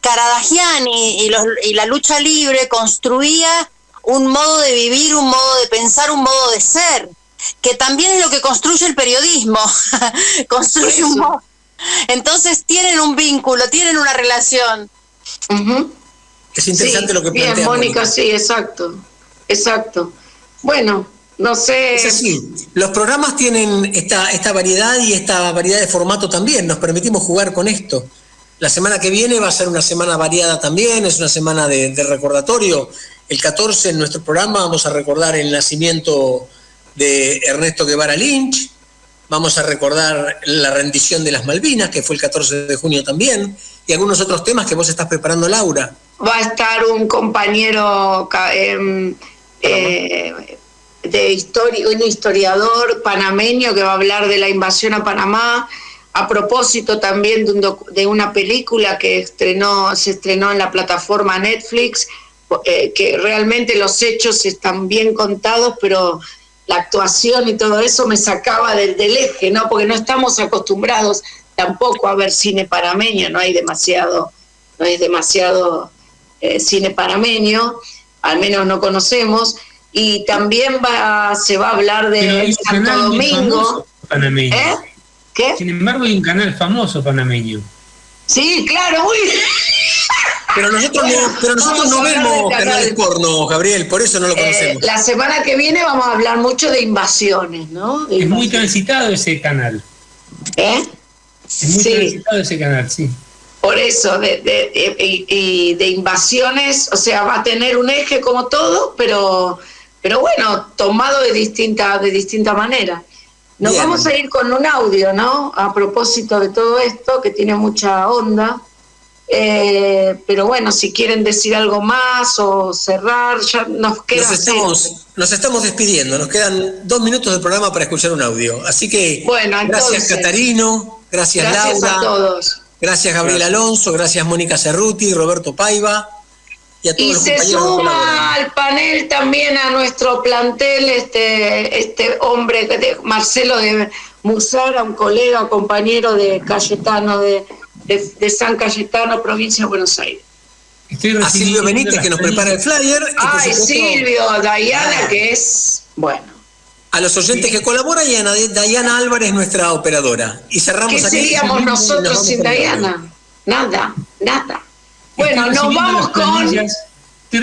Caradagian y la lucha libre construía un modo de vivir, un modo de pensar, un modo de ser, que también es lo que construye el periodismo, construye un modo. Entonces tienen un vínculo, tienen una relación. Es interesante lo que plantea bien, Mónica, Mónica. sí, exacto. Bueno, no sé. Es así, los programas tienen esta variedad y esta variedad de formato también, nos permitimos jugar con esto. La semana que viene va a ser una semana variada también, es una semana de recordatorio. El 14 en nuestro programa vamos a recordar el nacimiento de Ernesto Guevara Lynch, vamos a recordar la rendición de las Malvinas, que fue el 14 de junio también, y algunos otros temas que vos estás preparando, Laura. Va a estar un compañero de historia, un historiador panameño que va a hablar de la invasión a Panamá, a propósito también de una película que se estrenó en la plataforma Netflix, que realmente los hechos están bien contados, pero la actuación y todo eso me sacaba del eje, ¿no? Porque no estamos acostumbrados tampoco a ver cine panameño, no hay demasiado cine panameño, al menos no conocemos, y también se va a hablar de Santo Domingo. ¿Qué? Sin embargo, hay un canal famoso panameño. Sí, claro, uy. Pero nosotros no vemos canales porno, Gabriel, por eso no lo conocemos. La semana que viene vamos a hablar mucho de invasiones, ¿no? Es muy transitado ese canal. Es muy transitado ese canal, sí. Por eso, de invasiones, o sea, va a tener un eje como todo, pero bueno, tomado de distinta manera. Nos Bien. vamos a ir con un audio, ¿no? A propósito de todo esto, que tiene mucha onda. Pero bueno, si quieren decir algo más o cerrar, ya nos queda. Nos estamos despidiendo, nos quedan 2 minutos del programa para escuchar un audio. Así que bueno, gracias Catarino, gracias Laura, a todos. Gracias Gabriel Alonso, gracias Mónica Cerruti, Roberto Paiva y a todos los compañeros. Y se suma al panel también a nuestro plantel este hombre, Marcelo de Musara, un colega, compañero de Cayetano, de San Cayetano, provincia de Buenos Aires. A Silvio Benítez, que nos prepara el flyer. Ay, Silvio, Dayana, que es, bueno. A los oyentes que colaboran y a Dayana Álvarez, nuestra operadora. Y cerramos ¿Qué aquí. seríamos nosotros sin Dayana? Nada. Bueno, nos vamos con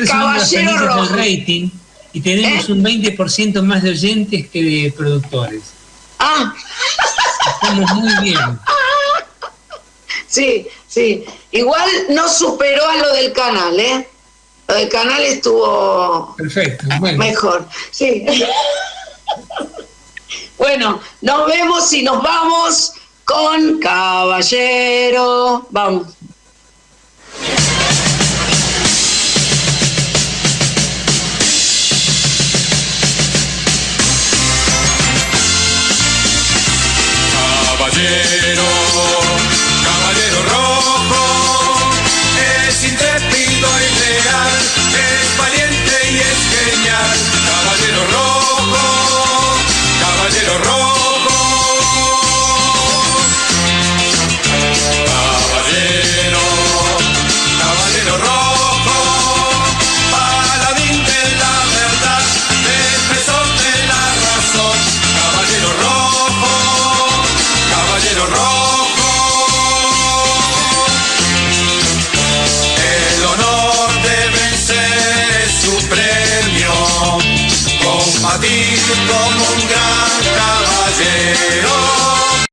Caballero Rojo. Rating y tenemos un 20% más de oyentes que de productores. Estamos muy bien. Sí. Igual no superó a lo del canal, ¿eh? Lo del canal estuvo perfecto, bueno. Mejor, sí. Bueno, nos vemos y nos vamos con Caballero. Vamos. Caballero rojo, es intrépido y leal, es valiente y es genial. Caballero rojo, caballero rojo. Caballero rojo, paladín de la verdad, defensor de la razón. Caballero rojo, caballero rojo. El honor de vencer es su premio, combatir como un gran caballero.